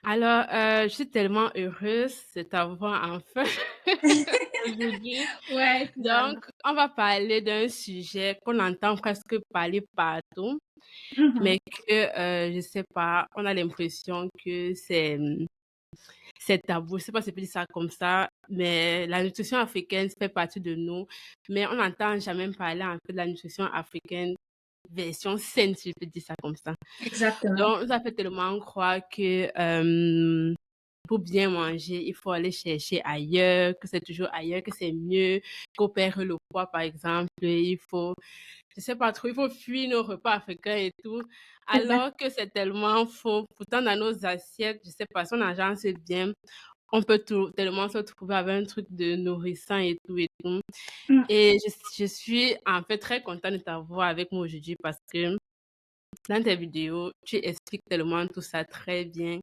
Alors, je suis tellement heureuse de t'avoir enfin aujourd'hui. Ouais, Donc, finalement. on va parler d'un sujet qu'on entend presque parler partout, Mhm. mais que, je sais pas, on a l'impression que c'est tabou. Je sais pas si on peut dire ça comme ça, mais la nutrition africaine fait partie de nous, mais on n'entend jamais parler en fait de la nutrition africaine version saine, si je peux dire ça comme ça. Exactement. Donc, ça fait tellement croire que pour bien manger, il faut aller chercher ailleurs, que c'est toujours ailleurs, que c'est mieux, qu'on perd le poids, par exemple. Il faut, je sais pas trop, il faut fuir nos repas africains et tout. C'est vrai. Alors que c'est tellement faux. Pourtant, dans nos assiettes, je sais pas, si on agence bien, on peut tout, tellement se trouver avec un truc de nourrissant et tout et tout. Mm. Et je suis en fait très contente de t'avoir avec moi aujourd'hui parce que dans tes vidéos, tu expliques tellement tout ça très bien,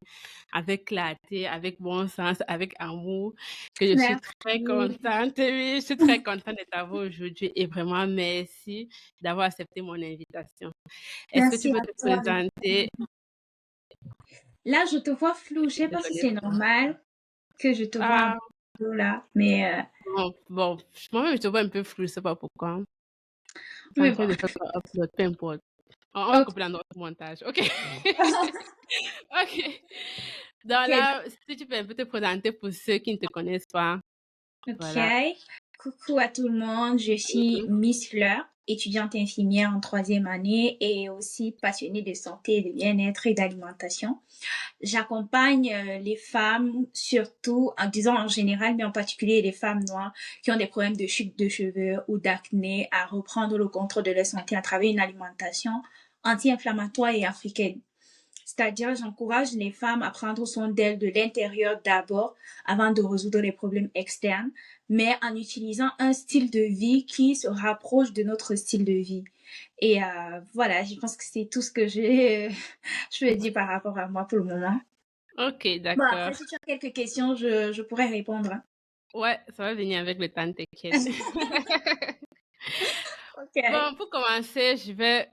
avec clarté, avec bon sens, avec amour, que je suis très Merci. contente. Oui, je suis très contente de t'avoir aujourd'hui et vraiment merci d'avoir accepté mon invitation. Est-ce que tu Merci peux à te toi. présenter? Là, je te vois flou. Je sais pas si Désolée. c'est normal que je te vois un Ah, peu flou là, mais, bon, moi-même, je te vois un peu flou, je sais pas pourquoi. C'est en mais bon. train de faire ton upload, peu importe. On va Ok. couper dans notre montage, ok? Ok. Donc Ok. là, si tu peux un peu te présenter pour ceux qui ne te connaissent pas. Ok. Voilà. Coucou à tout le monde. Je suis Mhm. Miss Fleur, étudiante infirmière en troisième année et aussi passionnée de santé, de bien-être et d'alimentation. J'accompagne les femmes, surtout, en disant en général, mais en particulier les femmes noires qui ont des problèmes de chute de cheveux ou d'acné, à reprendre le contrôle de leur santé à travers une alimentation anti-inflammatoire et africaine. C'est-à-dire, j'encourage les femmes à prendre soin d'elles de l'intérieur d'abord, avant de résoudre les problèmes externes, mais en utilisant un style de vie qui se rapproche de notre style de vie. Et voilà, je pense que c'est tout ce que je peux dire par rapport à moi pour le moment. Ok, Bon, d'accord. après, si tu as quelques questions, je pourrais répondre. Ouais, ça va venir avec le temps, t'inquiète. Ok. Bon, pour commencer, je vais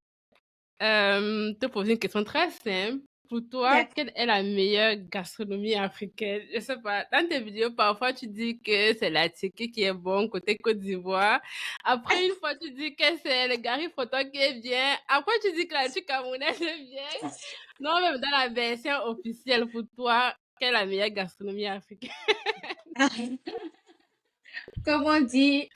te poser une question très simple. Pour toi, D'accord. quelle est la meilleure gastronomie africaine? Je sais pas, dans tes vidéos, parfois tu dis que c'est la tiki qui est bon côté Côte d'Ivoire. Après, une fois, tu dis que c'est le gari photo qui est bien. Après, tu dis que la tiki camerounaise est bien. Non, même dans la version officielle, pour toi, quelle est la meilleure gastronomie africaine? Comme on dit,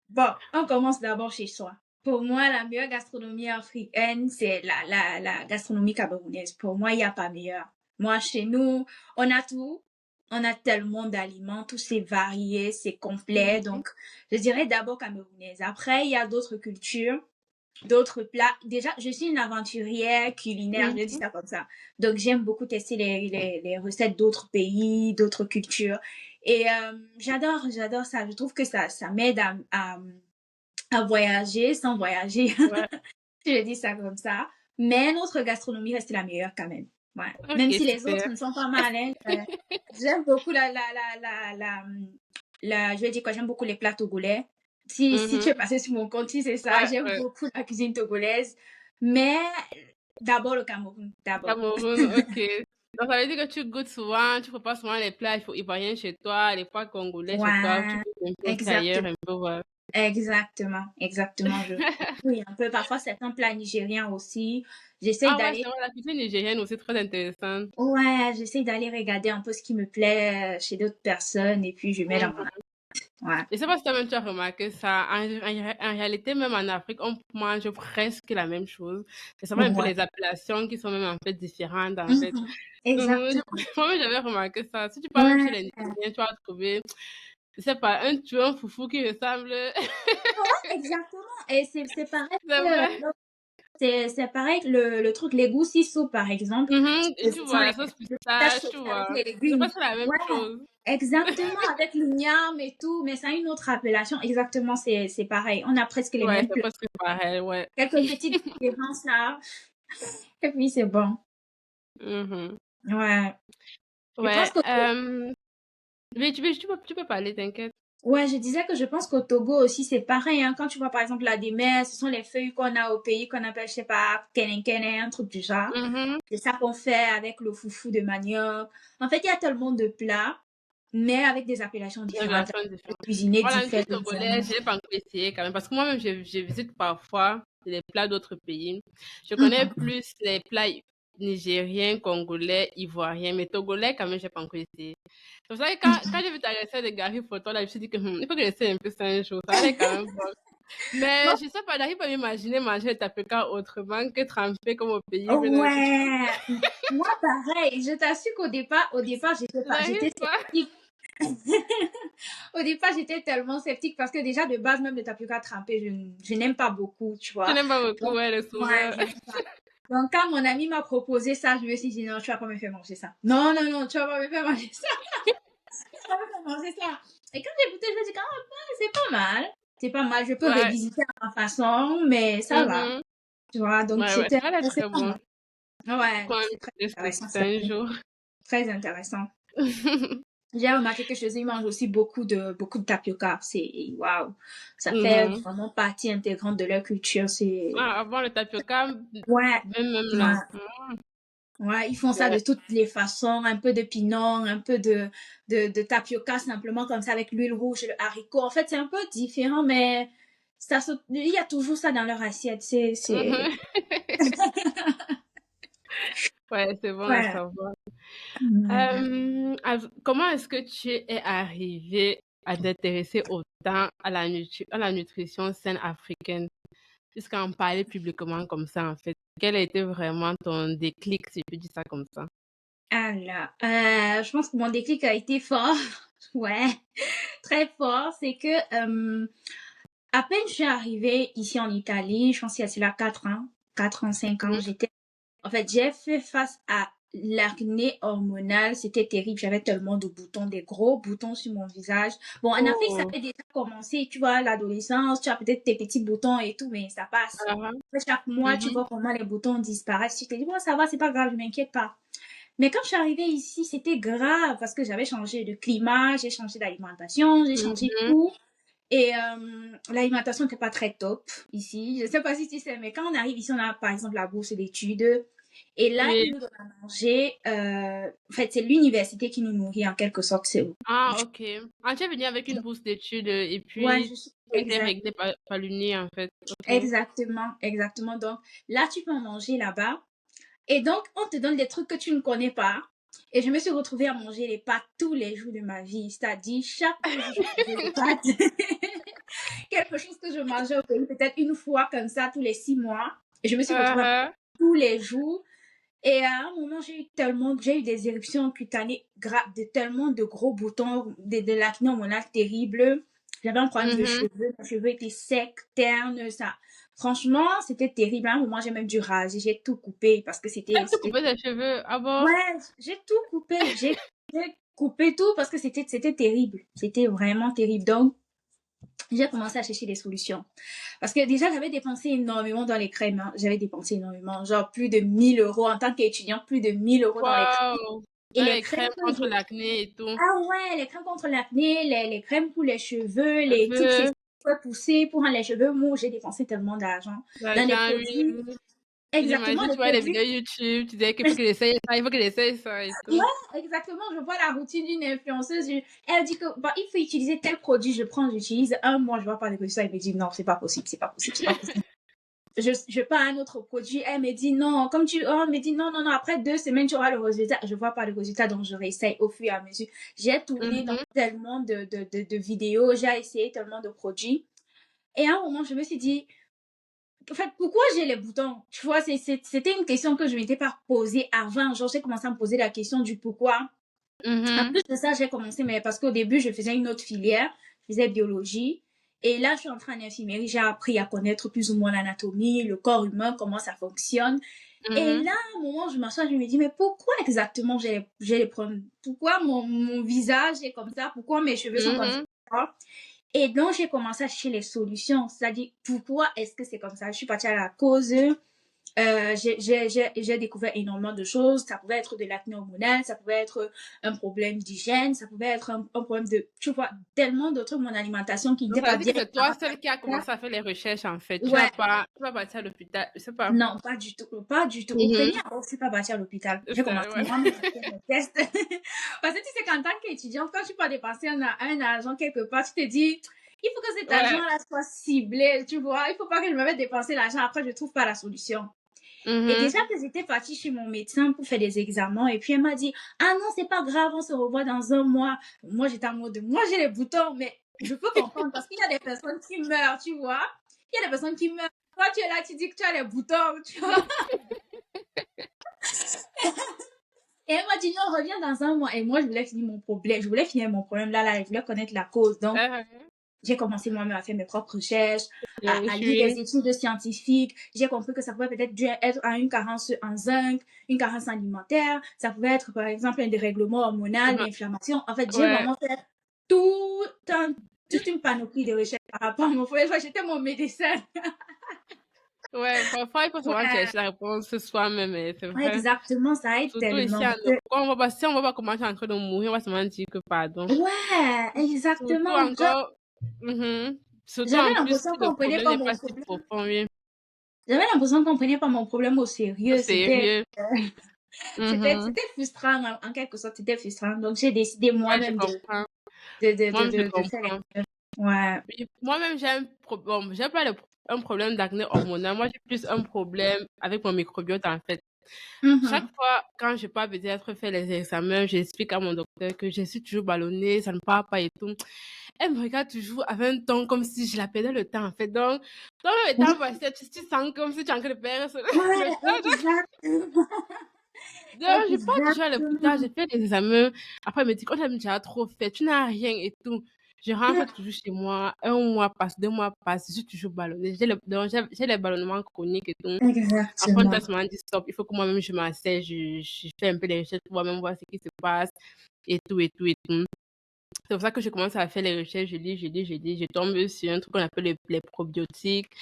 bon, on commence d'abord chez soi. Pour moi, la meilleure gastronomie africaine, c'est la gastronomie camerounaise. Pour moi, il n'y a pas meilleur. Moi, chez nous, on a tout. On a tellement d'aliments, tout c'est varié, c'est complet. Mhm. Donc, je dirais d'abord camerounaise. Après, il y a d'autres cultures, d'autres plats. Déjà, je suis une aventurière culinaire, je dis Mhm. ça comme ça. Donc, j'aime beaucoup tester les recettes d'autres pays, d'autres cultures. Et j'adore ça. Je trouve que ça m'aide à voyager sans voyager. Ouais. Je dis ça comme ça. Mais notre gastronomie reste la meilleure quand même. Ouais. Ok, Même si les autres super. ne sont pas mal, hein. J'aime beaucoup je vais dire quoi, j'aime beaucoup les plats togolais. Si tu es Mhm. passé sur mon compte, tu sais ça, Ouais, j'aime ouais. beaucoup la cuisine togolaise. Mais d'abord le Cameroun, d'abord. Cameroun, ok. Donc, ça veut dire que tu goûtes souvent, tu prépares souvent les plats ivoiriens chez toi, les plats congolais chez toi, tu Ouais, goûtes un peu aussi ailleurs, exactement. un peu, ouais. Exactement. Oui, un peu. Parfois, certains plats nigériens aussi. J'essaie Ah ouais, c'est d'aller, vrai, la cuisine nigérienne aussi très intéressante. ouais, j'essaie d'aller regarder un peu ce qui me plaît chez d'autres personnes et puis je mets dans mon, Mhm. ouais. Je sais pas si toi-même tu as remarqué ça. En réalité, même en Afrique, on mange presque la même chose. C'est seulement un peu Ouais. les appellations qui sont même en fait différentes, en fait. Mhm. Mhm. Exactement. Moi-même, j'avais remarqué ça. Si tu pars même chez Ouais. les Nigériens, tu vas trouver, je sais pas, un foufou qui ressemble. Exactement. Et c'est pareil C'est vrai. c'est pareil que le truc, l'égout sissou, par exemple. Mhm. Et tu Ce sont vois, les la sauce tâches pistache, tu sautées avec vois. les C'est légumes. presque la même Ouais. chose. Exactement, avec l'igname et tout, mais ça a une autre appellation. Exactement, c'est pareil. On a presque les Ouais, mêmes c'est plats. presque pareil, ouais. Quelques petites différences là. Et puis c'est bon. Mhm. Ouais. Je pense Ouais. que Mais tu peux parler, t'inquiète. Ouais, je disais que je pense qu'au Togo aussi, c'est pareil, hein. Quand tu vois, par exemple, la démesse, ce sont les feuilles qu'on a au pays, qu'on appelle, je sais pas, kenenkene, un truc du genre. Mhm. C'est ça qu'on fait avec le foufou de manioc. En fait, il y a tellement de plats, mais avec des appellations Des différentes. versions De différentes. cuisiner Voilà, une cuisine différemment. togolaise, je n'ai pas encore essayé quand même. Parce que moi-même, je visite parfois les plats d'autres pays. Je connais Mhm. plus les plats nigériens, congolais, ivoiriens, mais togolais, quand même, je n'ai pas encore essayé. C'est pour ça que quand j'ai vu ta recette de gari photo, là, je me suis dit que il faut que j'essaie un peu ça un jour. Ça allait quand même bon. Mais Bon, je sais pas, j'arrive pas à m'imaginer manger le tapioca autrement que trempé comme au pays. ouais. Moi, pareil. Je t'assure qu'au départ, j'étais pas, J'arrive j'étais pas. sceptique. Au départ, j'étais tellement sceptique parce que déjà, de base, même le tapioca trempé, je n'aime pas beaucoup, tu Je vois. n'aime pas beaucoup, Donc, ouais, le ouais, saumur. je n'aime pas. Donc, quand mon ami m'a proposé ça, je me suis dit, non, tu vas pas me faire manger ça. Non, non, non, tu vas pas me faire manger ça. Tu vas pas me faire manger ça. Et quand j'ai goûté, je me suis dit, ah, ben, c'est pas mal. C'est pas mal. Je peux Ouais. revisiter à ma façon, mais ça va. Mhm. Tu vois, donc Ouais, ouais, c'était, ça allait c'est très pas bon. mal. Ouais, Quand donc même c'est très essayer intéressant, ça c'est un jour. très intéressant. J'ai remarqué que chez eux, ils mangent aussi beaucoup de tapioca. C'est, waouh. Ça fait Mhm. vraiment partie intégrante de leur culture. C'est, Ah, avant le tapioca, ouais, même là. ouais, ouais, ils font ça de Ouais. toutes les façons. Un peu de pinot, un peu de tapioca simplement comme ça avec l'huile rouge et le haricot. En fait, c'est un peu différent, mais il y a toujours ça dans leur assiette. Mhm. Ouais, c'est bon à Ouais. savoir. Mhm. Comment est-ce que tu es arrivé à t'intéresser autant à à la nutrition saine africaine, puisqu'en parler publiquement comme ça, en fait? Quel a été vraiment ton déclic, si je peux dire ça comme ça? Alors, je pense que mon déclic a été fort. Ouais, très fort. C'est que à peine je suis arrivée ici en Italie, je pense qu'il y a cela 4 ans, 4 ans, 5 ans, Mhm. en fait, j'ai fait face à l'acné hormonal. C'était terrible. J'avais tellement de boutons, des gros boutons sur mon visage. Bon, en Afrique, ça Oh. avait déjà commencé. Tu vois, l'adolescence, tu as peut-être tes petits boutons et tout, mais ça passe. Ah, ah. Après, chaque mois, tu Mhm. vois comment les boutons disparaissent. Tu te dis, bon, ça va, c'est pas grave, je m'inquiète pas. Mais quand je suis arrivée ici, c'était grave parce que j'avais changé de climat, j'ai changé d'alimentation, j'ai changé Mhm. tout. Et l'alimentation n'était pas très top ici. Je ne sais pas si tu sais, mais quand on arrive ici, on a par exemple la bourse d'études. Et là, Oui. ils nous donnent à manger. En fait, c'est l'université qui nous nourrit en quelque sorte. C'est Ah, ok. Ah, tu es venu avec une bourse d'études et ouais, puis je suis tu as été exact, réglé par l'Uni, en fait. Ok. exactement, exactement. Donc là, tu peux en manger là-bas. Et donc, on te donne des trucs que tu ne connais pas. Et je me suis retrouvée à manger les pâtes tous les jours de ma vie. C'est-à-dire, chaque jour, je mangeais des pâtes. Quelque chose que je mangeais au pays, peut-être une fois comme ça, tous les 6 mois. Et je me suis retrouvée à manger Uh-huh. tous les jours. Et à un moment, j'ai eu des éruptions cutanées, tellement de gros boutons, de l'acné hormonal terrible. J'avais un problème de Mhm. cheveux. Mes cheveux étaient secs, ternes, ça. Franchement, c'était terrible. À un moment, j'ai même dû raser. J'ai tout coupé parce que Tu as coupé tes cheveux. Ah bon? ouais, j'ai tout coupé. J'ai coupé tout parce que c'était terrible. C'était vraiment terrible. Donc, j'ai commencé à chercher des solutions. Parce que déjà, j'avais dépensé énormément dans les crèmes, hein. J'avais dépensé énormément, genre plus de 1 000 € en tant qu'étudiant, plus de 1 000 € dans les crèmes. Waouh! Et Dans les les crèmes crèmes que contre je... l'acné et tout. Ah ouais, les crèmes contre l'acné, les crèmes pour les cheveux, les trucs c'est Cheveux, pour pousser pour rendre les cheveux mous. J'ai dépensé tellement d'argent dans des l'argent, oui, produits. oui. Exactement, J'imagine, des tu vois les produits. vidéos YouTube, tu disais qu'il faut que j'essaye ça, il faut que j'essaye ça et tout. Ouais, exactement. Je vois la routine d'une influenceuse. Elle dit que bah, il faut utiliser tel produit. Je prends, j'utilise un mois, je vois pas de résultat. Elle me dit non, c'est pas possible, c'est pas possible, c'est pas possible. Je prends un autre produit. Elle me dit non, elle me dit non, non, non. Après 2 semaines, tu auras le résultat. Je vois pas le résultat, donc je réessaye au fur et à mesure. J'ai tourné dans Mhm. tellement de vidéos, j'ai essayé tellement de produits. Et à un moment, je me suis dit, en fait, pourquoi j'ai les boutons? Tu vois, c'était une question que je m'étais pas posée avant. Genre, j'ai commencé à me poser la question du pourquoi. En Mhm. plus de ça, j'ai commencé, mais parce qu'au début, je faisais une autre filière, je faisais biologie. Et là, je suis entrée en infirmerie, j'ai appris à connaître plus ou moins l'anatomie, le corps humain, comment ça fonctionne. Et Mhm. là, à un moment, je m'assois, je me dis, mais pourquoi exactement j'ai les problèmes? Pourquoi mon visage est comme ça? Pourquoi mes cheveux sont comme Mhm. ça? Et donc, j'ai commencé à chercher les solutions. C'est-à-dire, pourquoi est-ce que c'est comme ça? Je suis partie à la cause. J'ai découvert énormément de choses. Ça pouvait être de l'acné hormonal, ça pouvait être un problème d'hygiène, ça pouvait être un problème de, tu vois, tellement de trucs, mon alimentation qui Donc, n'était ça pas veut dire bien. que c'est toi seul qui a commencé à faire les recherches, en fait. Ouais, Tu vas partir à l'hôpital, je sais pas. non, pas du tout, pas du tout. Au premier, Mhm. je suis pas partie à l'hôpital. J'ai C'est ça, commencé ouais. moi-même à faire mes tests. Parce que tu sais qu'en tant qu'étudiante, quand tu peux dépenser un argent quelque part, tu te dis, il faut que cet Ouais. argent-là soit ciblé, tu vois. Il faut pas que je me mette dépenser l'argent, après je trouve pas la solution. Et Mhm. déjà que j'étais partie chez mon médecin pour faire des examens, et puis elle m'a dit, ah non, c'est pas grave, on se revoit dans un mois. Moi, j'étais en mode, moi, j'ai les boutons, mais je peux comprendre parce qu'il y a des personnes qui meurent, tu vois. Il y a des personnes qui meurent. Toi, tu es là, tu dis que tu as les boutons, tu vois. Et elle m'a dit, non, reviens dans un mois. Et moi, je voulais finir mon problème. Je voulais finir mon problème là, je voulais connaître la cause. Donc, Uh-huh. j'ai commencé moi-même à faire mes propres recherches, Bien à lire des sûr. études scientifiques. J'ai compris que ça pouvait peut-être dû être à une carence en zinc, une carence alimentaire. Ça pouvait être, par exemple, un dérèglement hormonal, Uh-huh. l'inflammation. En fait, j'ai Ouais. vraiment fait tout toute une panoplie de recherches par rapport à mon foyer. J'étais mon médecin. Ouais, parfois, il faut souvent Ouais, chercher la réponse soi-même, c'est ouais, vrai. exactement. Ça aide Surtout ici tellement. en Parce Europe. que, Si on va pas commencer en train de mourir, on va seulement dire que pardon. ouais, Surtout exactement. encore, mhm. Surtout J'avais en plus l'impression si le qu'on prenait problème pas n'est mon pas si problème. profond, oui. J'avais l'impression qu'on prenait pas mon problème au sérieux. Sérieux. Mhm. C'était frustrant, en quelque sorte, c'était frustrant. Donc, j'ai décidé Ouais, je moi-même comprends. Moi-même, je de faire les comprends. recherches. Ouais. Oui, moi-même, bon, j'ai pas un problème d'acné hormonal. Moi, j'ai plus un problème avec mon microbiote, en fait. Chaque Mhm. fois, quand je pars peut-être faire les examens, j'explique à mon docteur que je suis toujours ballonnée, ça ne part pas et tout. Elle me regarde toujours avec un ton comme si je la perdais le temps, en fait. Donc, dans le temps passé, tu sens comme si tu es en train de perdre le Ouais, temps. exactement. Donc, je pars toujours à l'hôpital, Exactement. j'ai fait des examens. Après, elle me dit, quand tu as trop fait, tu n'as rien et tout. Je rentre toujours chez moi, un mois passe, 2 mois passent, je suis toujours ballonnée. Donc, j'ai les ballonnements chroniques et tout. Après, Exactement. on m'a dit stop, il faut que moi-même je m'asseye, je fais un peu les recherches pour moi-même voir ce qui se passe et tout et tout et tout. C'est pour ça que je commence à faire les recherches, je tombe sur un truc qu'on appelle les probiotiques.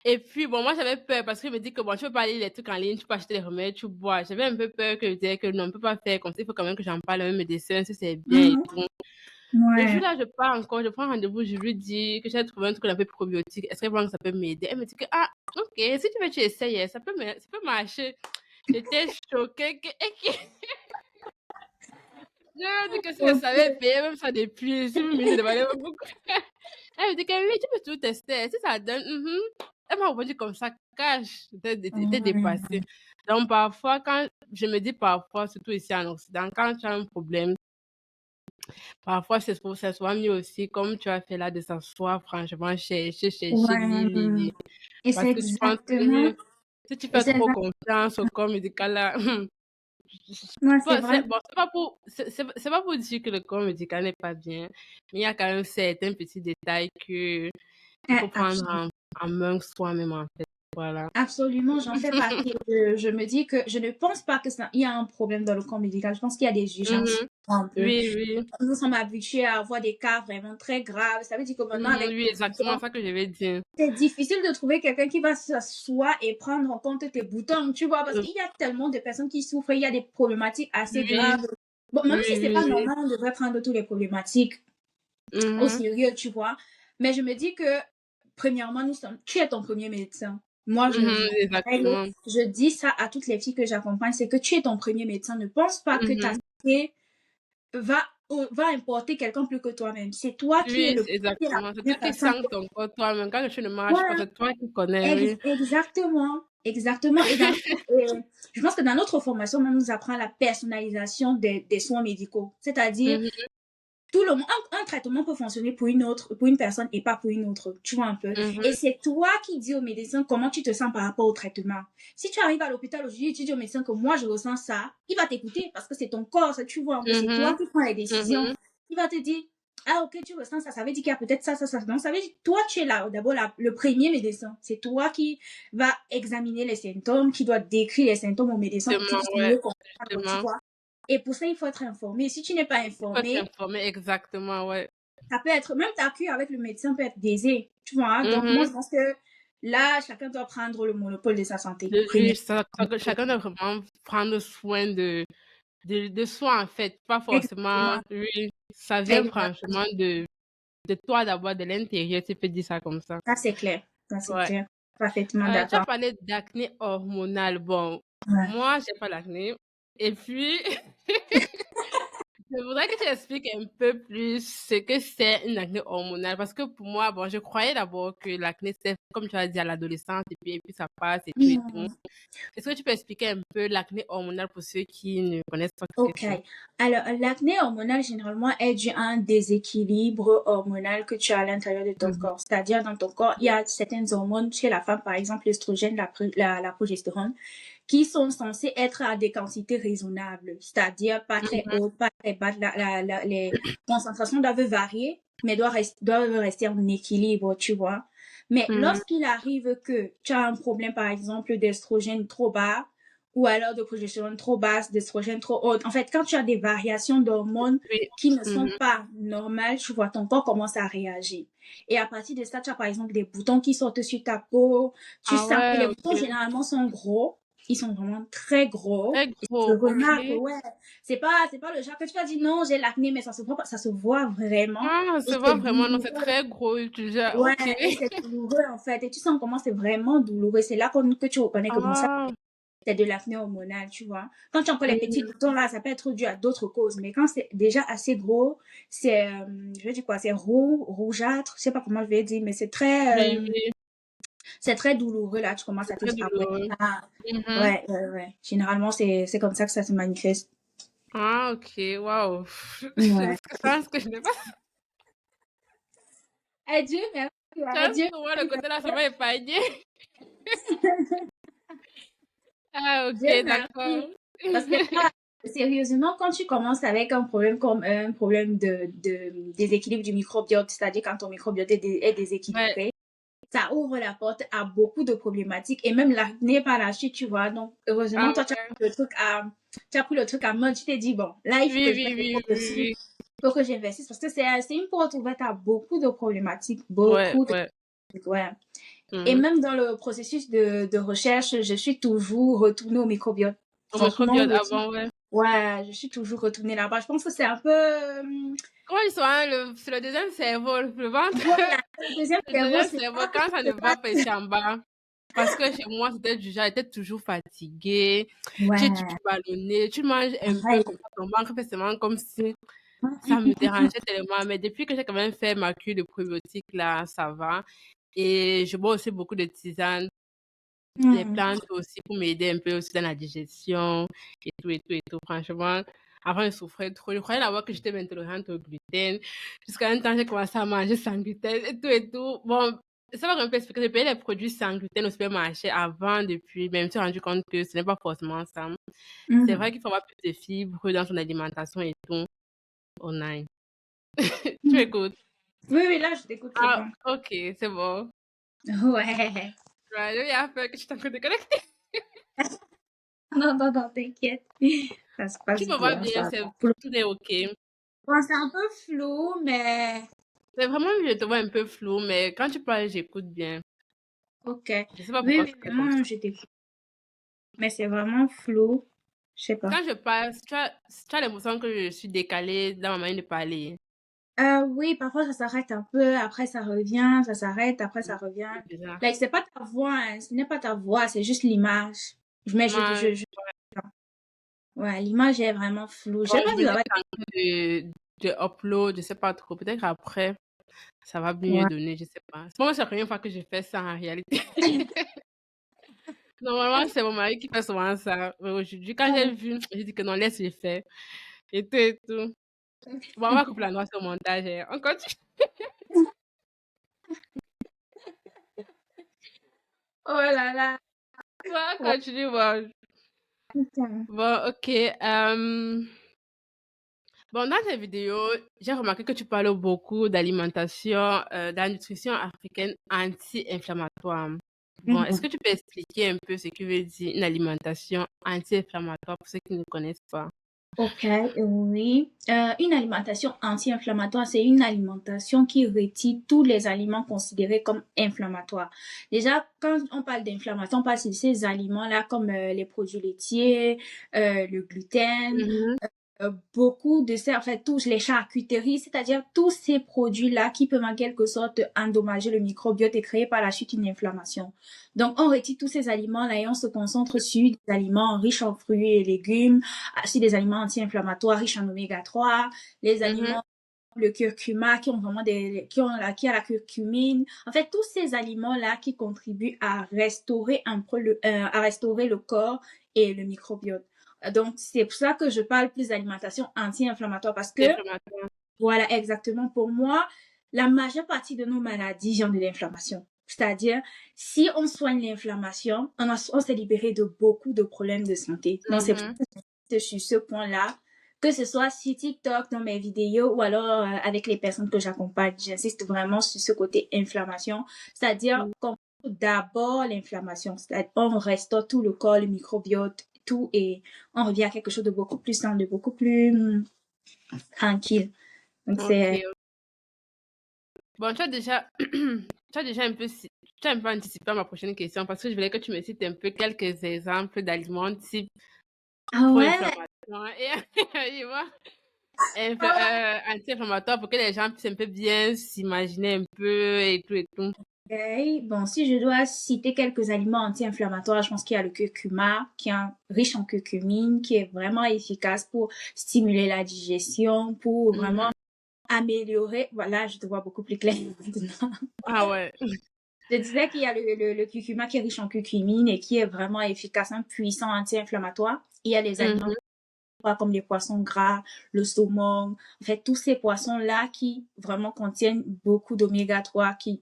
Et puis, bon, moi, j'avais peur parce que je me dis que, bon, tu peux pas aller les trucs en ligne, tu peux acheter les remèdes, tu bois. J'avais un peu peur que je disais que non, on peut pas faire comme ça, il faut quand même que j'en parle à un médecin, si c'est bien et Mhm. tout. Le jour Ouais. là, je pars encore, je prends rendez-vous, je lui dis que j'ai trouvé un truc qu'on appelle probiotique. Est-ce que ça peut m'aider? Elle me dit que, ah, ok, si tu veux, tu essayes, ça peut marcher. J'étais choquée je me dis que si je savais Ok. payer même ça depuis, si je me demandais beaucoup. Elle me dit que oui, tu peux tout tester. Si ça donne, elle m'a répondu comme ça, cash. J'étais dépassée. Ouais. Donc, parfois, quand je me dis parfois, surtout ici en Occident, quand tu as un problème, parfois, c'est souvent mieux aussi, comme tu as fait là, de s'asseoir, franchement, chercher, lire. Ouais. Et c'est Parce que je pense exactement. que si tu Et fais c'est trop exactement. confiance au corps médical, là, Ouais, c'est bon, vrai. c'est pas pour dire que le corps médical n'est pas bien, mais il y a quand même certains petits détails que il faut prendre Absolument. en main soi-même, en fait. Voilà. Absolument, j'en fais partie. Je me dis que je ne pense pas que ça, il y a un problème dans le corps médical. Je pense qu'il y a des urgences Mhm. un peu. Oui, oui. Nous sommes habitués à avoir des cas vraiment très graves. Ça veut dire que maintenant, Mhm, avec oui, les exactement boutons, ça que je vais dire. c'est difficile de trouver quelqu'un qui va s'asseoir et prendre en compte tes boutons, tu vois, parce qu'il y a tellement de personnes qui souffrent, il y a des problématiques assez Oui, graves. Bon, même oui, si c'est oui, pas oui. normal, on devrait prendre toutes les problématiques au Mhm, sérieux, tu vois. Mais je me dis que, premièrement, tu es ton premier médecin. Moi, mhm, exactement. je dis ça à toutes les filles que j'accompagne, c'est que tu es ton premier médecin. Ne pense pas que ta Mhm. santé va, va importer quelqu'un plus que toi-même. C'est toi qui es Oui, la exactement. C'est toi première qui personne. sens ton corps toi-même. Quand quelque chose ne marche pas, Ouais, c'est toi qui connais, oui. exactement. Exactement. Je pense que dans notre formation, on nous apprend la personnalisation des soins médicaux. C'est-à-dire, Mhm, tout le monde, un traitement peut fonctionner pour une autre, pour une personne et pas pour une autre. Tu vois un peu. Et mhm, c'est toi qui dis au médecin comment tu te sens par rapport au traitement. Si tu arrives à l'hôpital aujourd'hui et tu dis au médecin que moi je ressens ça, il va t'écouter parce que c'est ton corps, ça, tu vois un peu, c'est toi mhm, qui prends les décisions. mhm. Il va te dire, ah ok, tu ressens ça, ça veut dire qu'il y a peut-être ça, ça, ça. Donc ça veut dire que toi tu es là, d'abord le premier médecin. C'est toi qui va examiner les symptômes, qui doit décrire les symptômes au médecin pour qu'il Justement, puisse ouais. mieux comprendre, tu Justement. vois. Et pour ça, il faut être informé. Si tu n'es pas Il faut informé, t'informer exactement, ouais. ça peut être, même ta cure avec le médecin peut être biaisée, tu vois. Hein. Donc, moi, Mhm, je pense que là, chacun doit prendre le monopole de sa santé. Oui, Prenez. chacun doit vraiment prendre soin de soi, en fait. Pas forcément, Exactement. oui, ça vient Exactement. franchement de toi d'abord, de l'intérieur, tu peux dire ça comme ça. Ça, c'est clair. Ça, c'est Ouais. clair. Parfaitement Tu as d'accord. parlé d'acné hormonal. Bon, Ouais. moi, j'ai pas l'acné. Et puis, je voudrais que tu expliques un peu plus ce que c'est une acné hormonale. Parce que pour moi, bon, je croyais d'abord que l'acné, c'est comme tu as dit à l'adolescence, et puis ça passe et tout et tout. Hmm. Est-ce que tu peux expliquer un peu l'acné hormonale pour ceux qui ne connaissent pas ce que Ok. c'est? Alors, l'acné hormonal, généralement, est dû à un déséquilibre hormonal que tu as à l'intérieur de ton Mhm. corps. C'est-à-dire, dans ton corps, il y a certaines hormones chez la femme, par exemple, l'estrogène, la progestérone, qui sont censées être à des quantités raisonnables. C'est-à-dire, pas très Mhm. hautes, pas très basses. Les concentrations doivent varier, mais doivent rester en équilibre, tu vois. Mais Mhm. lorsqu'il arrive que tu as un problème, par exemple, d'estrogène trop bas, ou alors de progestérone trop basse, d'estrogène trop haute. En fait, quand tu as des variations d'hormones Oui. qui ne sont Mhm. pas normales, tu vois, ton corps commence à réagir. Et à partir de ça, tu as par exemple des boutons qui sortent sur ta peau. Tu Ah sens que ouais, les boutons ok. généralement sont gros. Ils sont vraiment très gros. Très Et tu gros, remarques, ok. ouais. C'est pas le genre que tu vas dire non, j'ai l'acné, mais ça se voit pas, ça se voit vraiment. Ah, Et se c'est voit vraiment, non, c'est douloureux. très gros, tu dis, Ouais, ok. et c'est douloureux en fait. Et tu sens comment c'est vraiment douloureux. C'est là que tu reconnais que bon, ça, Ah, c'est de l'acné hormonal, tu vois. Quand tu as encore les petits mhm. boutons là, ça peut être dû à d'autres causes. Mais quand c'est déjà assez gros, c'est, je vais dire quoi, c'est rougeâtre, je sais pas comment je vais dire, mais Oui, oui, c'est très douloureux là. Tu commences c'est à te très dire, ah ouais, douloureux. ah, Mhm. ouais, ouais, ouais. Généralement, c'est comme ça que ça se manifeste. Ah, ok, waouh. Ouais. Je pense que je n'ai pas. Adieu, merci. Je pense Adieu. que moi, le côté là, ça m'a épargné. Ah, Dieu ok, d'accord. merci. Parce que là, sérieusement, quand tu commences avec un problème comme un problème de déséquilibre du microbiote, c'est-à-dire quand ton microbiote est Ouais, déséquilibré, ça ouvre la porte à beaucoup de problématiques et même l'acné par la suite, tu vois. Donc, heureusement, ah toi, ouais. tu as pris le truc à main, tu t'es dit, bon, là, il faut Oui, que je oui, fasse oui, l'effort oui, dessus, oui. il faut que j'investisse parce que c'est une porte ouverte à beaucoup de problématiques, Ouais, beaucoup de ouais. trucs, ouais. Et Mhm. même dans le processus de recherche, je suis toujours retournée au microbiote. Au Franchement, microbiote avant, ouais. ouais, je suis toujours retournée là-bas. Je pense que c'est un peu, Comment ils sont, hein, c'est le deuxième cerveau, le ventre. voilà, le deuxième Le cerveau, deuxième c'est cerveau, pas, quand ça ne c'est va pas, pas ici en bas. Parce que chez moi, c'était du genre, j'étais toujours fatiguée. Tu ouais, ballonnais, tu manges un peu pareil. comme ça, ton ventre fait seulement comme si ça me dérangeait tellement. Mais depuis que j'ai quand même fait ma cure de probiotiques, là, ça va. Et je bois aussi beaucoup de tisanes, les Hmm. plantes aussi pour m'aider un peu aussi dans la digestion et tout et tout et tout. Franchement, avant, je souffrais trop. Je croyais d'abord que j'étais intolérante au gluten. Jusqu'à un temps, j'ai commencé à manger sans gluten et tout et tout. Bon, ça va un peu expliquer. Je payais les produits sans gluten au supermarché avant, depuis, mais je me suis rendu compte que ce n'est pas forcément ça. C'est Mhm. vrai qu'il faut avoir plus de fibres dans son alimentation et tout. Oh, nice. Tu Mhm. m'écoutes? Oui, oui, là, je t'écoute très Ah, bien. ok, c'est bon. Ouais. Ouais, il y a peur que je t'en déconnecté. Non, non, non, t'inquiète. Ça se Tu passe me vois bien, bien, ça va. tout est ok. Bon, c'est un peu flou, mais C'est vraiment, je te vois un peu flou, mais quand tu parles, j'écoute bien. ok. Je sais pas Oui, pourquoi oui, c'est comme ça. non, je t'écoute. Mais c'est vraiment flou. Je sais pas. Quand je parle, tu as l'impression que je suis décalée dans ma manière de parler. Oui, parfois ça s'arrête un peu, après ça revient, ça s'arrête, après ça revient. C'est bizarre. Like, c'est pas ta voix, hein, ce n'est pas ta voix, c'est juste l'image. Mais Moi, ouais, l'image est vraiment floue. Je bon, sais pas je si ça venais va. de upload, je sais pas trop. Peut-être après, ça va mieux Ouais. donner, je sais pas. C'est la première fois que je fais ça en réalité. Normalement, c'est mon mari qui fait souvent ça. Mais aujourd'hui, quand j'ai vu, j'ai dit que non, laisse le faire. Et tout et tout. Bon, on va couper la noix sur le montage. On continue. Oh là là. On va Ouais, continuer. Bon, putain. bon ok. Bon, dans tes vidéos, j'ai remarqué que tu parles beaucoup d'alimentation, de la nutrition africaine anti-inflammatoire. Bon, est-ce que Mhm. tu peux expliquer un peu ce que veut dire une alimentation anti-inflammatoire pour ceux qui ne connaissent pas? Ok, oui. Une alimentation anti-inflammatoire, c'est une alimentation qui retire tous les aliments considérés comme inflammatoires. Déjà, quand on parle d'inflammation, on parle de ces aliments-là comme les produits laitiers, le gluten, Mhm. beaucoup de ces, en fait, tous les charcuteries, c'est-à-dire tous ces produits-là qui peuvent en quelque sorte endommager le microbiote et créer par la suite une inflammation. Donc, on retire tous ces aliments-là et on se concentre sur des aliments riches en fruits et légumes, sur des aliments anti-inflammatoires riches en oméga 3, les Mhm. aliments le curcuma qui ont vraiment qui a la curcumine. En fait, tous ces aliments-là qui contribuent à restaurer un peu à restaurer le corps et le microbiote. Donc, c'est pour ça que je parle plus d'alimentation anti-inflammatoire parce que, Inflammatoire. voilà, exactement, pour moi, la majeure partie de nos maladies viennent de l'inflammation. C'est-à-dire, si on soigne l'inflammation, on s'est libéré de beaucoup de problèmes de santé. Donc, c'est pour Mhm. ça que j'insiste sur ce point-là, que ce soit sur TikTok, dans mes vidéos ou alors avec les personnes que j'accompagne. J'insiste vraiment sur ce côté inflammation. C'est-à-dire qu'on d'abord l'inflammation. C'est-à-dire, on restaure tout le corps, le microbiote, tout, et on revient à quelque chose de beaucoup plus sain, de beaucoup plus tranquille. Donc, c'est... Ok. Bon, tu as déjà un peu, tu as un peu anticipé à ma prochaine question parce que je voulais que tu me cites un peu quelques exemples d'aliments type Ah ouais? pro-inflammation et, tu vois, anti-inflammatoire pour que les gens puissent un peu bien s'imaginer un peu et tout et tout. Ok. Bon, si je dois citer quelques aliments anti-inflammatoires, je pense qu'il y a le curcuma, qui est riche en curcumine, qui est vraiment efficace pour stimuler la digestion, pour vraiment Mhm. améliorer. Voilà, je te vois beaucoup plus clair maintenant. Ah ouais. Je disais qu'il y a le curcuma qui est riche en curcumine et qui est vraiment efficace, un puissant anti-inflammatoire. Il y a les aliments Mhm. comme les poissons gras, le saumon, en fait, tous ces poissons-là qui vraiment contiennent beaucoup d'oméga 3 qui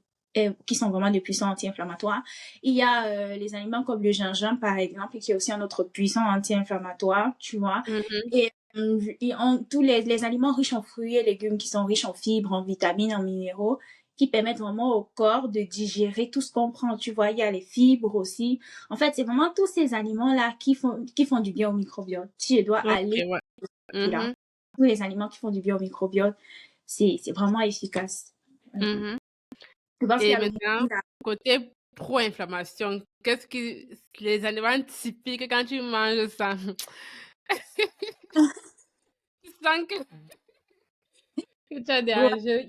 sont vraiment des puissants anti-inflammatoires. Il y a les aliments comme le gingembre, par exemple, qui est aussi un autre puissant anti-inflammatoire, tu vois. Mhm. Et tous les aliments riches en fruits et légumes qui sont riches en fibres, en vitamines, en minéraux, qui permettent vraiment au corps de digérer tout ce qu'on prend. Tu vois, il y a les fibres aussi. En fait, c'est vraiment tous ces aliments-là qui font du bien au microbiote. Si je dois Ok, aller ouais. là, Mhm. tous les aliments qui font du bien au microbiote, c'est vraiment efficace. Mhm. Je pense qu'il y Et a le maintenant, moringa. côté pro-inflammation, qu'est-ce que les aliments typiques quand tu manges ça? Tu sens que tu as des Ouais. enjeux.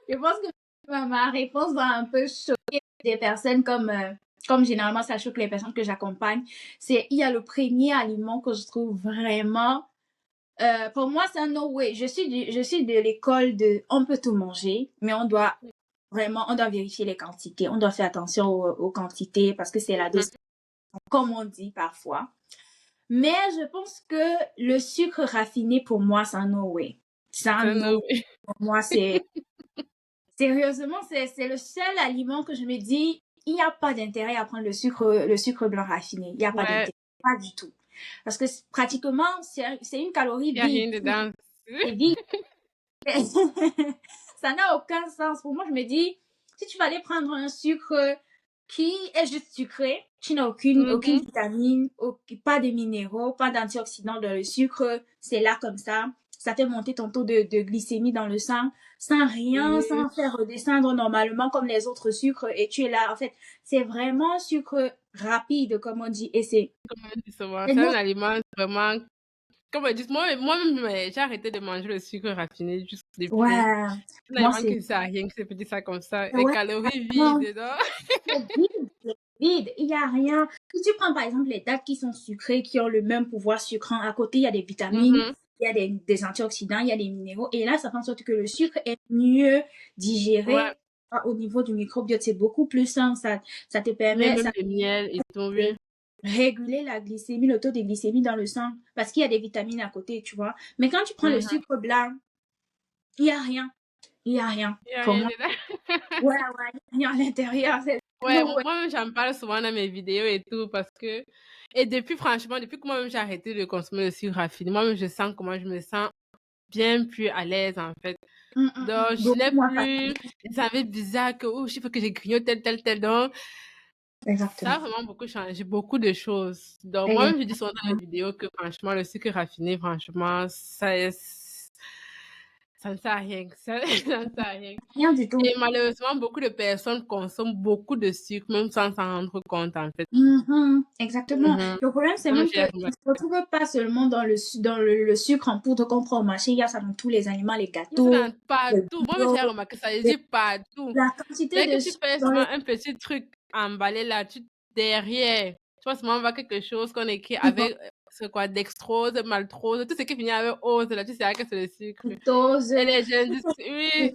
Je pense que ma réponse va un peu choquer des personnes comme généralement ça choque les personnes que j'accompagne. Il y a le premier aliment que je trouve vraiment, pour moi c'est un no way. Je suis de l'école de, on peut tout manger, mais on doit vérifier les quantités. On doit faire attention aux quantités parce que c'est la Mhm. dose, comme on dit parfois. Mais je pense que le sucre raffiné, pour moi, c'est un no way. C'est un Ça, no non, way. Pour moi, sérieusement, c'est le seul aliment que je me dis, il n'y a pas d'intérêt à prendre le sucre blanc raffiné. Il n'y a pas ouais, d'intérêt. Pas du tout. Parce que pratiquement, c'est une calorie il n'y a vide. rien dedans. C'est vide. Ça n'a aucun sens. Pour moi, je me dis, si tu vas aller prendre un sucre qui est juste sucré, tu n'as aucune Mhm. vitamine, pas de minéraux, pas d'antioxydants dans le sucre, c'est là comme ça. Ça fait monter ton taux de glycémie dans le sang sans rien, Oui, sans faire redescendre normalement comme les autres sucres et tu es là. En fait, c'est vraiment un sucre rapide, comme on dit, et comme on dit souvent, c'est c'est un non, aliment vraiment. Comme on dit, moi-même, j'ai arrêté de manger le sucre raffiné juste depuis. ouais, C'est un moi aliment c'est, qui ne sert à rien, que je peux dire ça comme ça. Les ouais, calories non, vides, non? c'est vide, c'est vide. Il n'y a rien. Si tu prends par exemple les dattes qui sont sucrées, qui ont le même pouvoir sucrant, à côté, il y a des vitamines, Mhm. il y a des antioxydants, il y a des minéraux. Et là, ça fait en sorte que le sucre est mieux Ouais, digéré au niveau du microbiote. C'est beaucoup plus sain. Ça te permet, même ça le miel et tout, de oui. réguler la glycémie, le taux de glycémie dans le sang. Parce qu'il y a des vitamines à côté, tu vois. Mais quand tu prends le Mhm. sucre blanc, il n'y a rien. Il n'y a rien. Il n'y a Pour rien moi, dedans. ouais, ouais, il n'y a rien à l'intérieur. Ouais, No way. moi-même, j'en parle souvent dans mes vidéos et tout parce que. Et depuis, franchement, depuis que moi-même j'ai arrêté de consommer le sucre raffiné, moi-même, je sens comment je me sens bien plus à l'aise, en fait. Donc, je n'ai Beaucoup moins plus des envies bizarres que, oh, je sais pas que j'ai grignoté tel, tel, tel. Donc, Ça a Exactement. vraiment beaucoup changé, beaucoup de choses. Donc, moi-même, je dis souvent dans les vidéos que franchement, le sucre raffiné, franchement, ça ne sert à rien. Ça ne sert à rien. Rien du tout. Et malheureusement, beaucoup de personnes consomment beaucoup de sucre, même sans s'en rendre compte, en fait. Mhm, exactement. Mhm. Le problème, c'est Comme même j'ai qu'il ne remarqué. se retrouve pas seulement dans le sucre en poudre qu'on prend au marché, il y a ça dans tous les aliments, les Mais c'est gâteaux, dans le partout. Moi, j'ai bio, remarqué ça, je dis partout. la quantité Dès que de tu sucre fais dans les... souvent un petit truc emballé là, derrière, tu vois, souvent on voit quelque chose qu'on écrit Mhm. avec, c'est quoi, dextrose, maltose, tout ce qui finit avec ose, là, tu sais que c'est le sucre. Fructose. Et les gens disent, oui,